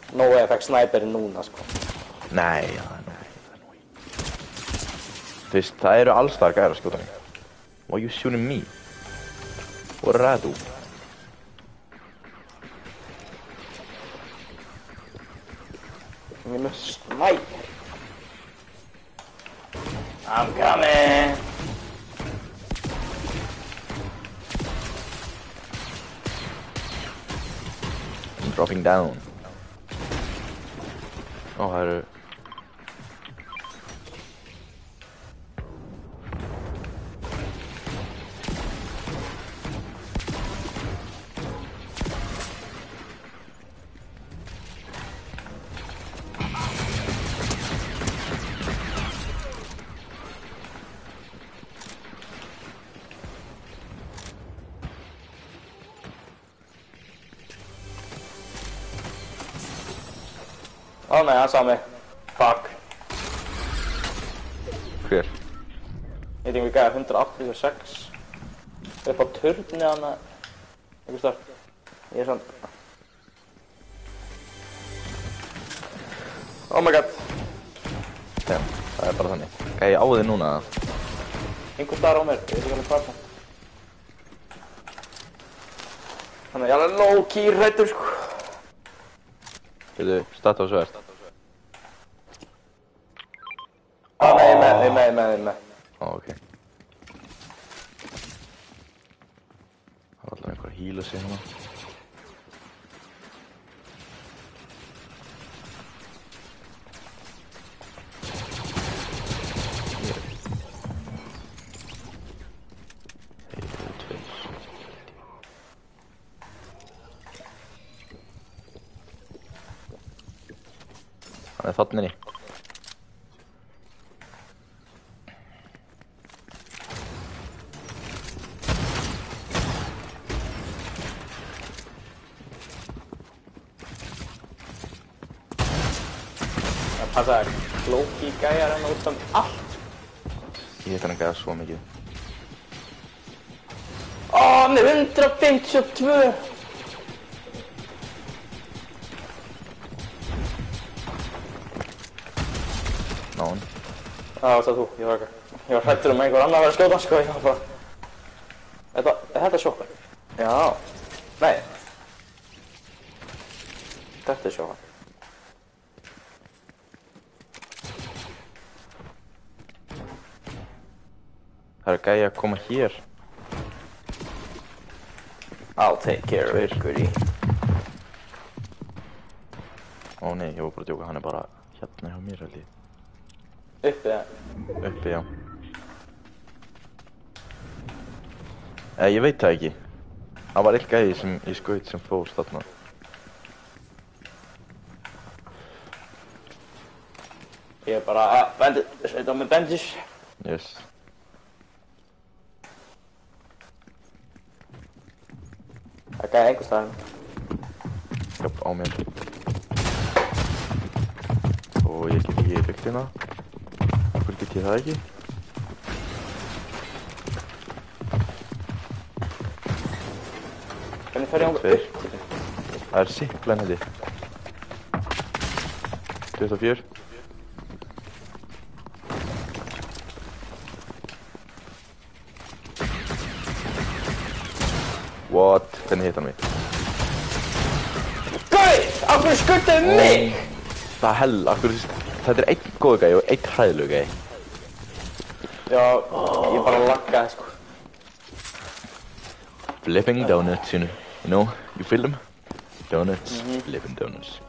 No way, ég fekk snæperinn núna, sko. Nei, það er nú. Þú veist, það eru allstar gæra skjóta mig. Why are you shooting me? What did I do? Ég er með snæper. I'm coming! I'm dropping down. Ó, það eru... Ó nei, hann sá mig. Fuck. Hver? Ég think við gæði 186. Upp á turni hana. Einhvers þar. Ég er svona... Oh my god. Já, það er bara þannig. Gæði á þig núna? Einhvers þar á mér, ég veit ekki alveg hvað það. Þannig að ég er alveg low-key hræddur, sko. Getur starta á svært? Ó nei, ég er með. Ó, ok. Það var allavega einhver að hýla sig hérna. Hann er þarna inni. Það passaði low-key gæjar hérna út um allt. Ég heit hann að gæða svo mikið. Ó, hann er 152! Nán. Það var þú, ég var hræddur einhver annar að vera að skjóta, sko, ég var bara... Er þetta shotgun? Já. Nei. Þetta er shotgun. Það er gæja að koma hér. I'll take care of it, goodie. Ó nei, ég var bara að djóka, hann er bara hérna hjá mér held ég. Uppi, ja. Uppi, já. Ég veit það ekki. Það var eitt gæði sem ég skaut sem fór þarna. Ég er bara að sveita á mig bandage. Yes. Það gæði einhvers staðar. Jöp, á mér. Og ég get ekki effektina. Akkur get ég það ekki? Hvernig fer ég ánga upp til þig? Það er simplan þetta. 24. What? Hvernig hitt hann mig? Gauð! Af hverju skuttuðu mig? Það hell, þetta einn góðu gæi og einn hræðilegu gæi. Já, ég bara laggaði sko. Flipping donuts, you know, you feel them? Donuts, flipping donuts.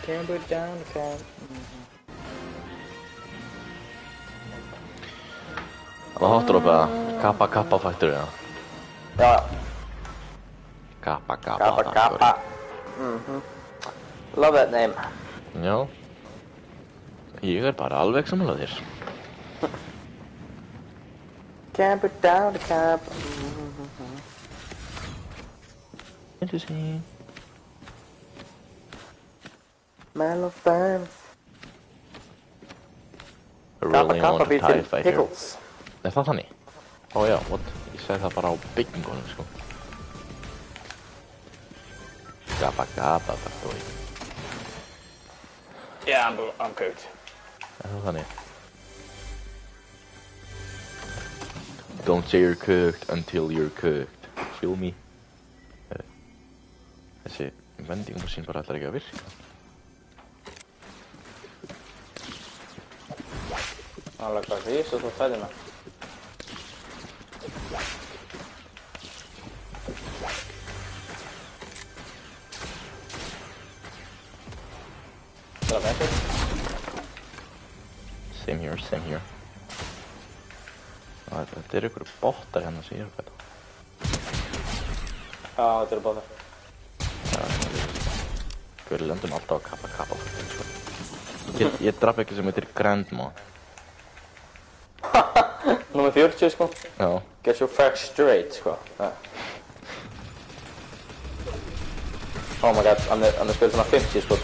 Can't put down the cap. Það hottur upp að Kappa Factory, já. Já. Kappa Kappa. Love that name. Já. Ég bara alveg sammála þér. Can't put down the cap. Interesting. Mellow fans. Rolling on a TIE til Fighter. pickles. Það þannig? Ó já, what? Ég segi það bara á byggingunum, sko. Kappa Factory. Yeah, I'm cooked. Það þannig? Don't say you're cooked until you're cooked. Feel me? Þessi vendingmasín bara ætlar ekki að virka. Alveg hvað því, svo þú fæðina. Það veitir. Same here. Þetta ykkur bottar hérna sem ég að fæta. Já, þetta bóðar. Við lendum alltaf á Kappa. Ég draf ekki sem heitir Grandma. Númer 40 sko. Já. Get your facts straight sko. Oh my god, hann spil svona 50 sko.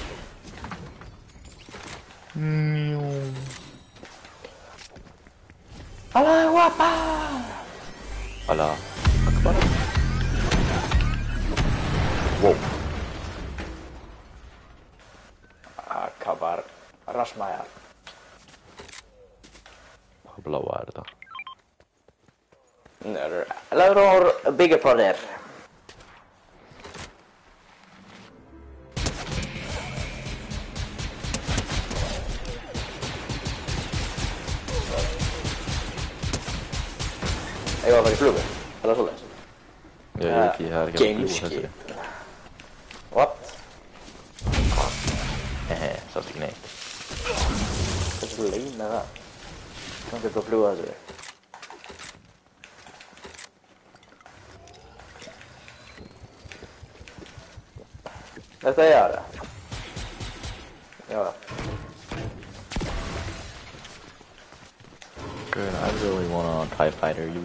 Allahu Akbar. Allahu Akbar. Wow. Akbar Rasmaya. Hvað bláa þetta? Lauror bygger på det. Jeg var faktisk fluge, eller således. Ég veit ekki, það ekki að bljúa þessu. What? Sást ekki neitt. Hvað er svo leið með það? Kan ikke gå fluge þessu. Dette gjør det. Ja. Good, I really want a TIE Fighter, you.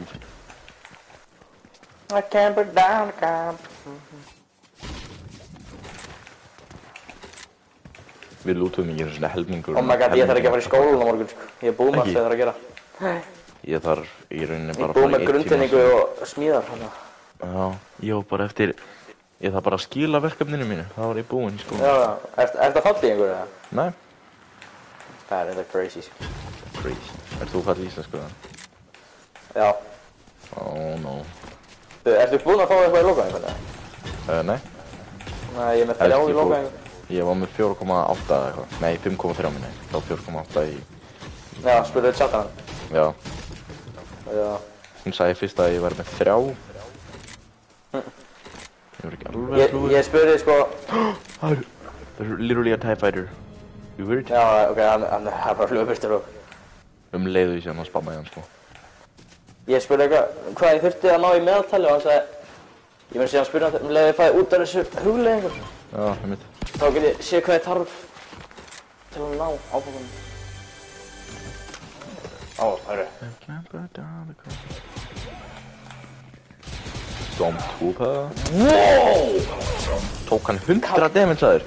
I can't put down the camp. Við lútum ekki svona helmingur. Oh my god, ég þarf ekki að fara í skólan á morgun, sko. Ég er búinn með Ekki? það þarf að gera. Ég þarf í rauninni Ég bara er að búinn fara með í 1 tíma. grunntinningu og smíðar, hana. Já, ég var bara eftir. Ég þarf bara að skila verkefninu mínu. Það var ég búinn, sko. Já, ertu að falla í einhverju, eða? Nei. Það er þetta crazy, sko. Crazy. þú fætt íslensku það? Já. Oh no. Ertu búinn að fá eitthvað í lokaðingu? Nei. Nei, ég er með 3 í lokaðingu. Ég var með 4,8 eða eitthvað. Nei, 5,3 minni. Þá 4,8 í... Já, spurðu chattan. Já. Já. Hún sagði fyrst að ég væri með 3. Ég var ekki alveg trúið. Ég spurði sko... They're literally a TIE fighter. You heard? Já, ok, hann er bara flugbyrstur og... Leiðu ég síðan að spamma í hann sko. Ég spurði eitthvað, hvað ég þurfti að ná í meðaltali og hann sagði... Ég myndi síðan spurði hann, leiði ég fæði út af þessu hugleiðingu. Já, einmitt. Þá get ég séð hvað ég þarf til að ná áfangunum. Hörru. Stormtrooper. Wow! Tók hann 100 damage að þér?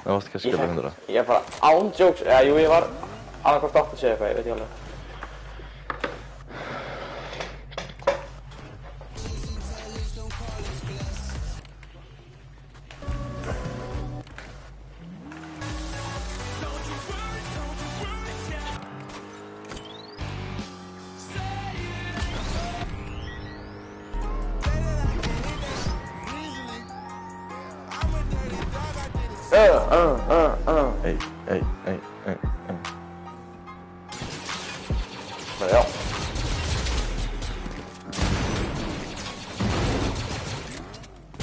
Það varst ekki að skilja 100. Ég bara án jokes, jú ég var annarkvort 8 að segja eitthvað, ég veit ekki alveg. Hey. Já.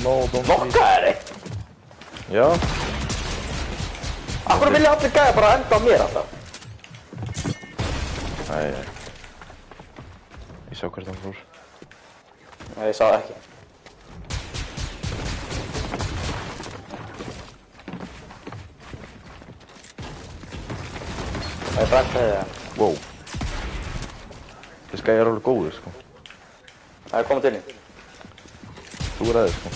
No, don't Nokka er þig! Já. Akkur vilja allir gæja bara enda á mér alltaf? Nei. Ég sá hvert hann fór. Nei, ég sá það ekki. Það er brænt það. Wow. Þessi gæja er alveg góður sko. Það er komið til í. Þú er aðeins sko.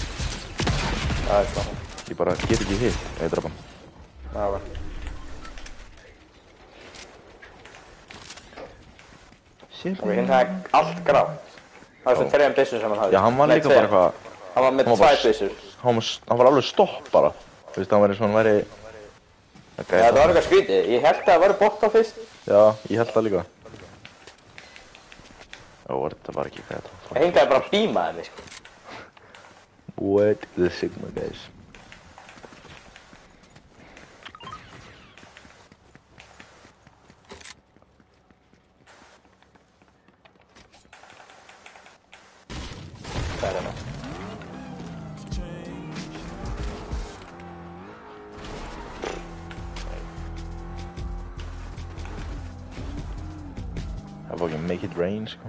Það er svona. Ég bara get ekki hitt, ég draf hann. Það var. Ok, hinn það er allt grátt. Það er svona 3 byssur sem hann hafði. Já, hann var líka bara eitthvað... Hann var með 2 byssur. Hann var alveg stopp bara. Þú veist, hann var eins og hann væri... Já, það var eitthvað skrítið. Ég held að það væri bótt á fyrst. Já, ég held það líka. Ó, þetta var ekki hvað þetta. Hinn gæði bara bímaði mig, sko. What the Sigma, guys. Hvað er það? Það var ekki make it rain, sko.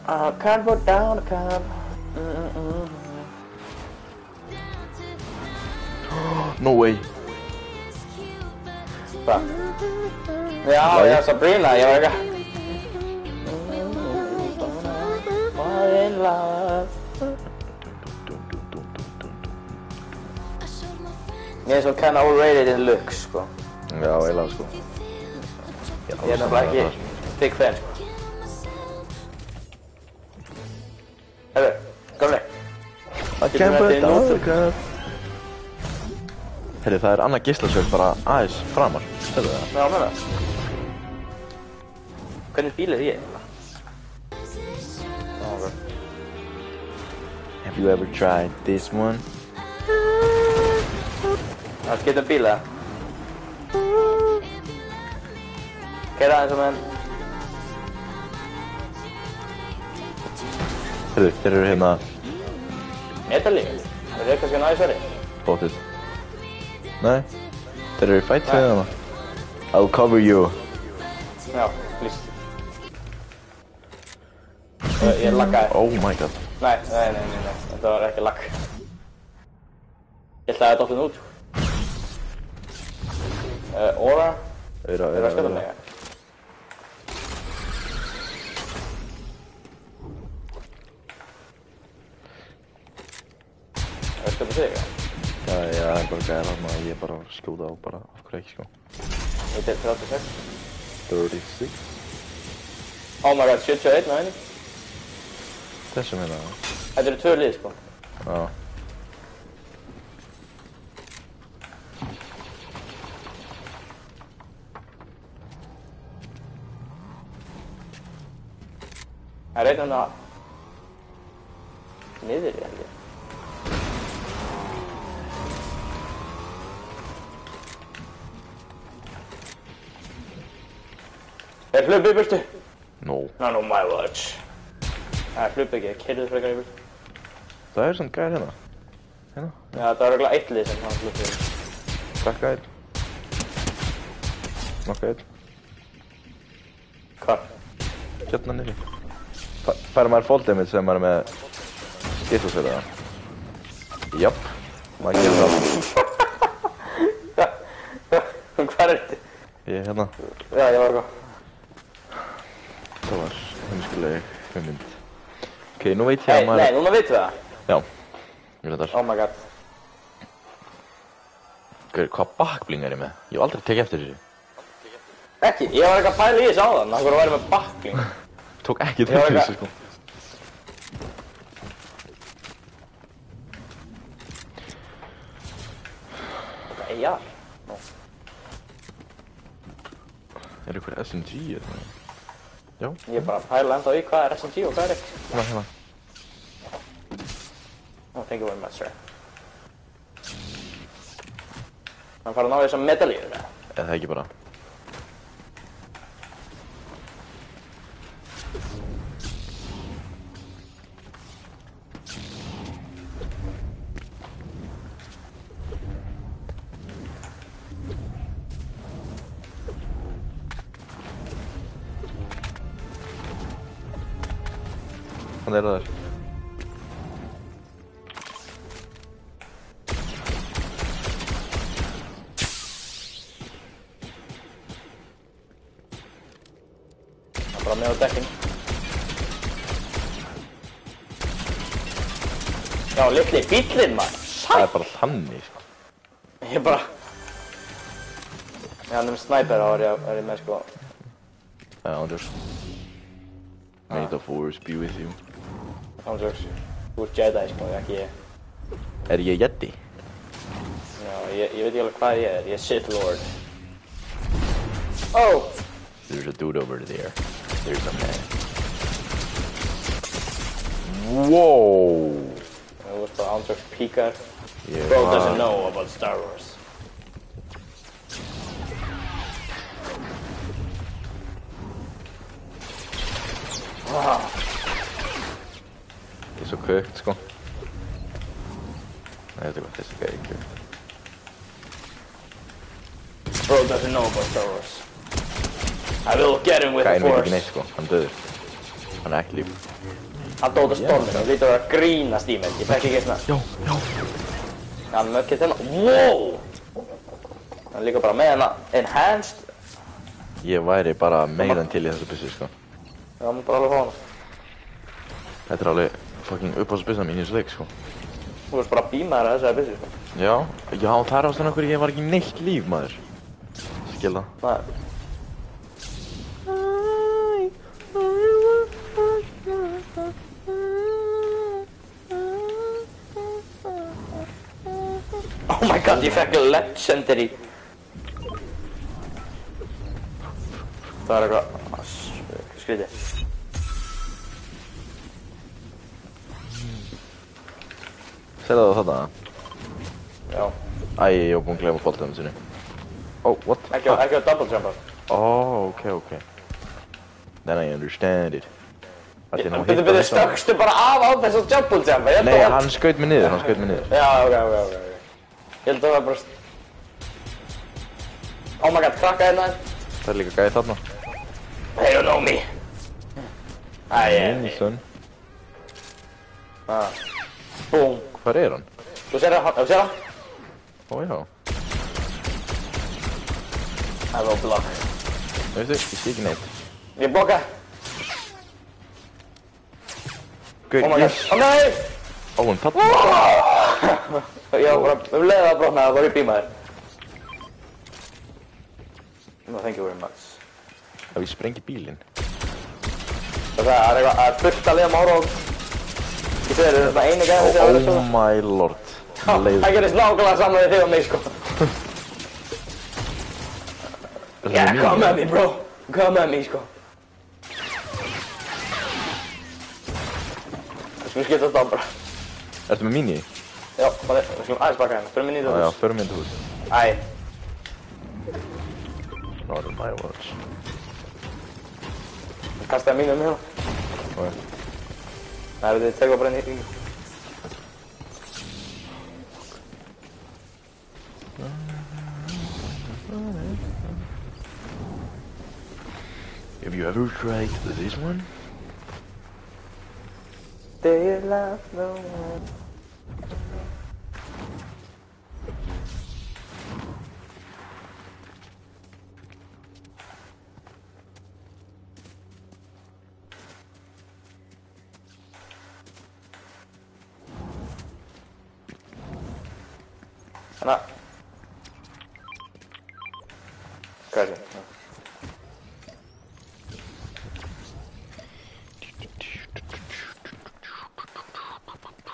I can't go down, I can't. No way. Hvað? Já, Sabrina, ég var eitthvað. My in love. Ég er svo kinda overrated in looks, sko. Já, eiginlega, sko. Ég er nefnilega ekki big fan, sko. Hefur, gamli. Herri, það er annað geislasveit bara aðeins framar. Sérðu það? Já, með það. Hvernig bíl er ég? Ok. Have you ever tried this one? Það skiptum bíl, eða? Keyra aðeins menn. Herri, þeir eru hérna... Metalík? Það er kannski næði sverri. Bótið. Nei, þeir eru í fight við hana. I'll cover you. Já, please. Ég laggaði. Oh my god. Nei, þetta var ekki lagg. Ég ætlaði að dottin út. Aura? Eira. Það er skjöldum mig. Það er skjöldum þig, ekki? Já, ég er bara gæðir hann að ég bara skjóta á bara, af hverju ekki sko. Þetta er 36. 36. Oh my god, 71 með henni. Þessum hérna. Þetta eru 2 lið, sko. Já. Það er einn að niður í held ég. Er hlupið í burtu? No. Not on my watch. Það er hlupið ekki, það keyrðu frekar í burtu. Það er svona gæðir hérna. Hérna. Já, það var örugglega eitt lið sem hann hlupið í. Krakka einn. Nokka einn. Hvar? Hérna niður. Færa maður fall damage sem maður er með skittusverða. Japp. Maður gerir það. Hvar er þetta? Ég er hérna. Já, ég var eitthvað. Það var heimskuleg hugmynd. Ok, nú veit ég að maður... Nei, núna vitum við það. Já. Ég veit það. Oh my god. Hvað bakbling er ég með? Ég hef aldrei tekið eftir þessu. Ekki, ég var eitthvað að pæla í þessu áðan, það voru að vera með bakling. Tók ekki eftir þessu sko. Þetta er ER. Nó. Er eitthvað SMG eða svona? Já. Ég er bara að pæla enda í hvað er SMG og hvað er ekki. Hérna, hérna. Oh, thank you very much, sir. Hann fara að ná þessar medalíur, eða? Eða það ekki bara. Hann er það þar. Hann bara með á dekkin. Já, litli bíllinn, maður. Það er bara þannig sko. Ég bara... Já, hann er með snæper á er ég með, sko. Já, Andrés. May the force be with you. Ándjóks. Þú ert Jedi, sko, ekki ég. Er ég Jedi? Já, ég veit ekki alveg hvað ég er Sith Lord. Oh! There's a dude over there. There's a man. Whoa! Þú veist bara Ándjóks píkar. Ég Bro var... doesn't know about Star Wars. Wow. Ég er svo kökt sko. Nei, þetta er gott, þessi gæði kökt. Bro doesn't know about Star Wars. I will get him with the Gæðin veit ekki force. neitt sko, hann döður. Hann er ekki líf. Hann dóð á storminu, hann lítur að grínast í mér. Ég fekk ekki svona. Já, já. Hann mökkið þennan. Wow! Hann er líka bara með hennar enhanced. Ég væri bara meðan til í þessu byssu sko. Já, hann bara alveg fá hana. Þetta er alveg fucking uppáhaldsbyssan mín í þessu leik sko. Þú veist bara að býma þér að þessari byssu, sko. Já, já, það er ástæðan okkur ég var ekki neitt líf maður. Skil það. Nei. Oh my god, ég fekk legendary. Það er eitthvað skrítið. Segðu það þarna? Já. Æ, ég var búinn að gleyma boltanum sinni. Oh, what? Ekki á double jumpa. Oh, okay. Then I understand it. Byrju, stökkstu bara af á þess að double jumpa? Nei, hann skaut mig niður, Já, ok. Ég held að það var bara... Oh my god, krakka hérna. Það er líka gæði þarna. They don't know me. Nei, son. Búm. Hvar er hann? Þú sér það? Ó, já. Það var blokk. Veistu, ég sé ekki neitt. Ég blokka. Good, Oh my god. yes. Oh nei! Ó, hann þarna. Ég var bara leiðið að brotna, það var í bímaður. No, thank you very much. Ef ég sprengi bílinn. Það er eitthvað fullt að liða mára og... Ég segir, það er eini gæði sem að vera Oh svona. my lord. Það gerist nákvæmlega saman við þig og mig, sko. Yeah, come at me, bro. Come at me, sko. Skulum skipta þetta á bara. Ertu með mini? Já, við skulum aðeins baka hérna. Förum inn í þetta Já, hús. förum inn til hús. Æ. Not on my watch. Kastaði mínu hérna. Ok. Nei, við tekum bara inn í. Have you ever tried this one? Do you love the one? Hanna. Hvað er þetta?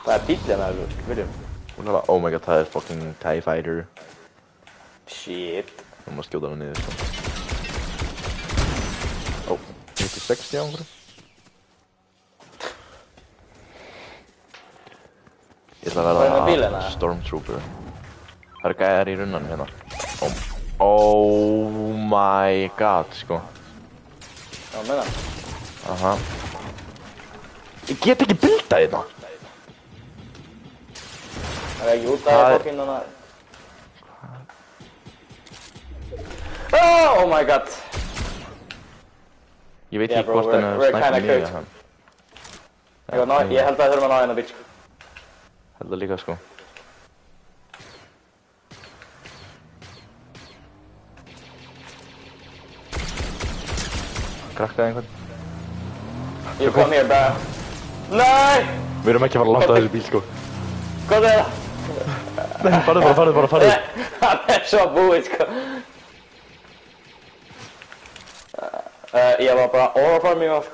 Það er bíllinn að viljum. Oh my god, það er fucking TIE Fighter. Shit. Þú má skjóta hann niður sko. Ó, 60 á einhverju. Ég ætla að Hvað er með verða bílina? Stormtrooper. Það eru gæðar í runnan hérna. Oh my god, sko. Já, meina. Aha. Ég get ekki bildað hérna. Það er ekki út af Það er- fokkinn hana. Oh my god. Ég veit Yeah, ekki bro, hvort hann er we're snæpt kinda mig cooked. eða hann. Ég held að það þurfum að ná hérna bíl. Held það líka sko. Krakkaði einhvern. You come here, bro. Nei! Við erum ekki að fara að landa þessi bíl sko. Hvað er það? Nei, farðu bara. Það er svo búið, sko. Ég var bara overfarming of.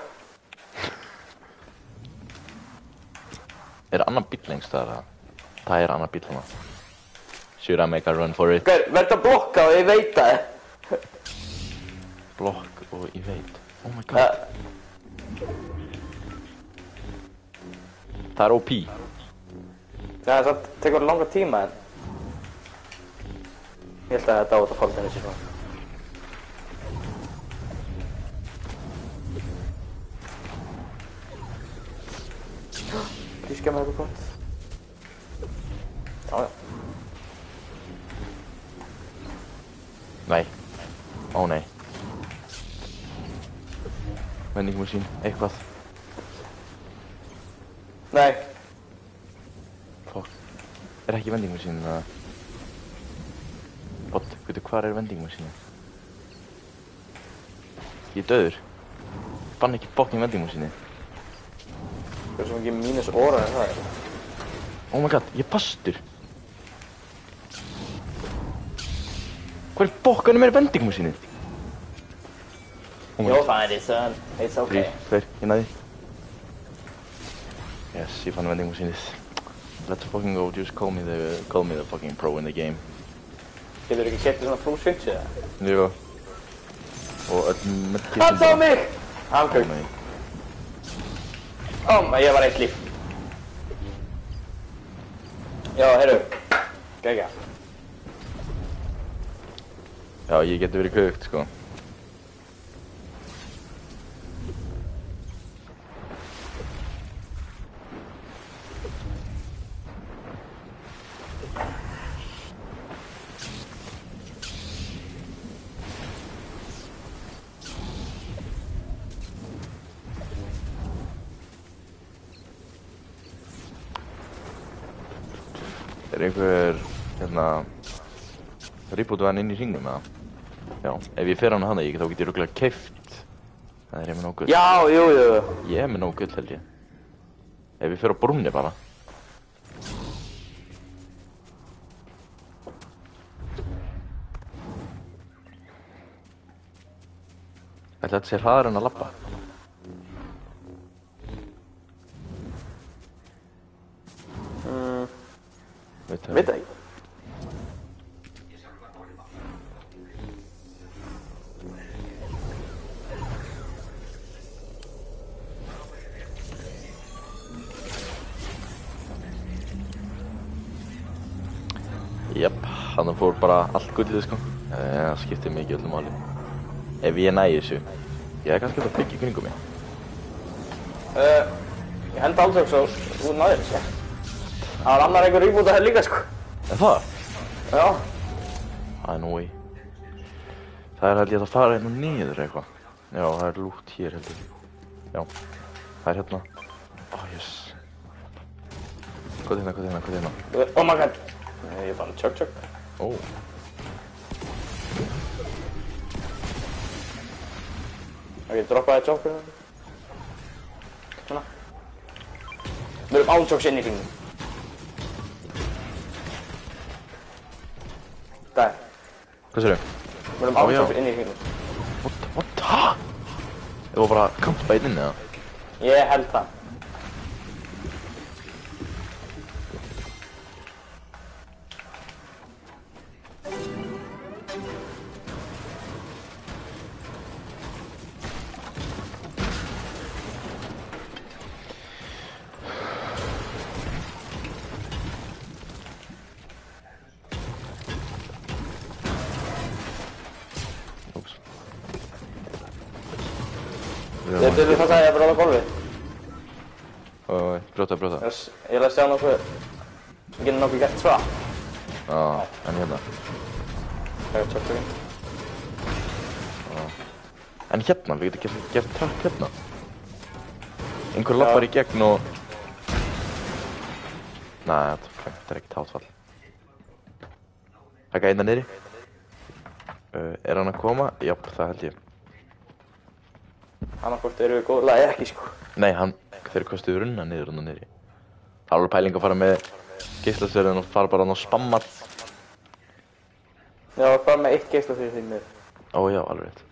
Er annar bíl lengst þar að? Það er annar bíl hana. Should I make a run for it? Verður að blokka og ég veit það. Blokk og ég veit. Oh my god. Það er OP. Já, það tekur langa tíma en. Ég held að þetta á þetta fólk henni sér svona. Kíska með eitthvað gott. Já. Nei. Ó nei. Vendingmasín, eitthvað. Nei. Fuck. Er ekki vendingmasín það? Bott, veitu hvar er vendingmasín? Ég er döður. Bann ekki fucking vendingmasíni. Það er svo mikið mínus óra en það er. Oh my god, ég er fastur. Hver bokkanum er vendingmasíni? Oh my You'll god. find it, son. It's okay. 3, 2, ég næði. Yes, ég fann vendingmasínið. Let's fucking go, just call me the fucking pro in the game. Getur ekki keptið svona full switch eða? Jú. Og öll með Hann sá mig! Hann Oh kaukt. nei. Ég var eitt líf. Já, heyrðu. Gægja. Já, ég geti verið kaukt, sko. Er einhver, hérna, rýbútu hann inn í hringnum, eða? Já, ef ég fer hann hana, þá get ég rúglega keypt. Það er ég með nóg gull. Já, jú. Ég er með nóg gull, held ég. Ef ég fer á brúnni bara. Ætli þetta sé hraðar en að labba? Veit það Veit það ekki. Jöp, hann fór bara allt gullið sko. Það skiptir mikið öllum máli. Ef ég næ þessu. Ég er kannski að byggja í kringum mig. Ég henda aldrei svo þú náðir þessu. Það var annar einhver rýbúta hér líka sko. Er það? Já. Það er nú í. Það er held ég að fara hérna niður eitthvað. Já, það er lút hér held ég. Já, það er hérna. Yes. Hvað er hérna? Oh my god. Ég fann chug. Ó. Ok, droppaði chug. Svona. Við erum án chugs inn í hringnum. Það. Hvað sér þau? Við erum án chugs inn í hringnum. What? Hæ? Ég var bara kampa inn eða? Ég held það. Þetta er það að ég bróða gólfið. Brjóta. Ég ætla að sjá nokkuð. Við getum nokkuð gett trap. Já, en hérna. Það er tjökturinn. En hérna, við getum gert trapp hérna. Einhver lappar í gegn og... Nei, þetta er ekkert hátfall. Taka einna niðri. Er hann að koma? Japp, það held ég. Annarkort eru við góðlega ekki sko. Nei, þeir kostuðu runna niður og niðri. Það er alveg pæling að fara með geislasverðin og fara bara og spamma. Já, fara með eitt geislasverð þín niður. Ó já, alveg rétt.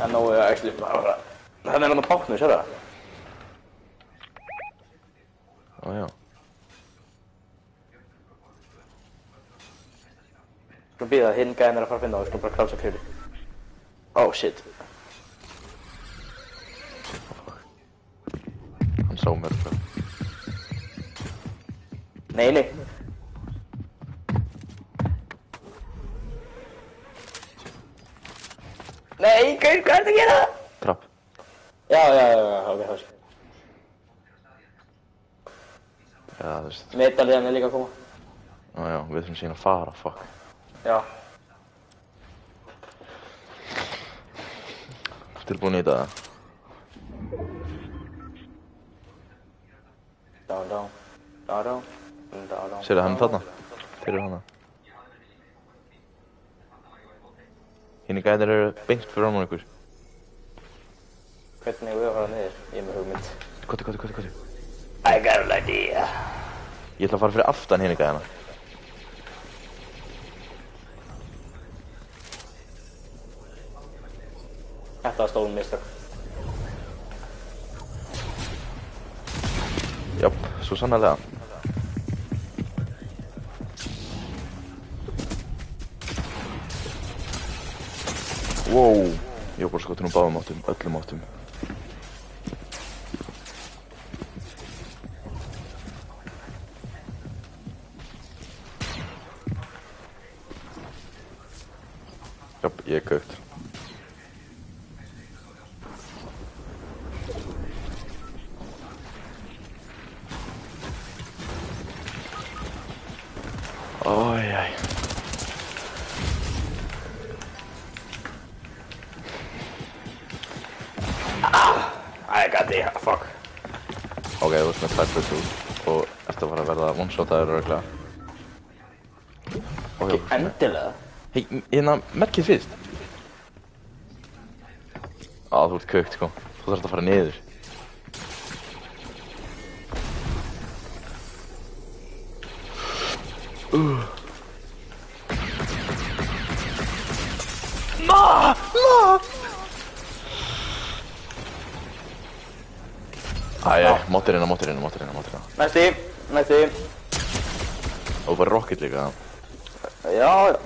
En nú er actually bara... Þannig er hann á báknu, sér það? Ó já. Skulum býða að hinn gæðin er að fara að finna og við skulum bara klása kjöli. Oh shit. Hann sá mér eitthvað. Nei. Nei, gaur, hvað ertu að gera? Trapp. Já, ok, það sé. Já, þú veist. Metalíðan er líka að koma. Ó já, við þurfum síðan að fara, fuck. Já. Tilbúin í þetta? Dá. Sérðu hann þarna? Þeir eru hana. Hinn gæðir eru beint fyrir áman ykkur. Hvernig við að fara niður? Ég er með hugmynd. Koti. I got an idea. Ég ætla að fara fyrir aftan hinn gæðina. Þetta var stórum mistök. Japp, svo sannarlega. Wow, ég var bara skotin úr báðum áttum, öllum áttum. Japp, ég er kaukt. Ójæj. I got the fuck. Ok, þú ert með tæpið og ert að fara að verða one-shotaður örugglega. Ekki endilega. Hei, hérna, merkið fyrst. Þú ert kaukt, sko. Þú þarft að fara niður. No! Æ, móttir hérna. Næsti. Og bara Rocket líka. Já.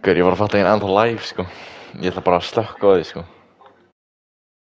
Gauður, ég var að fatta einn ennþá live, sko. Ég ætla bara að slökka á því, sko.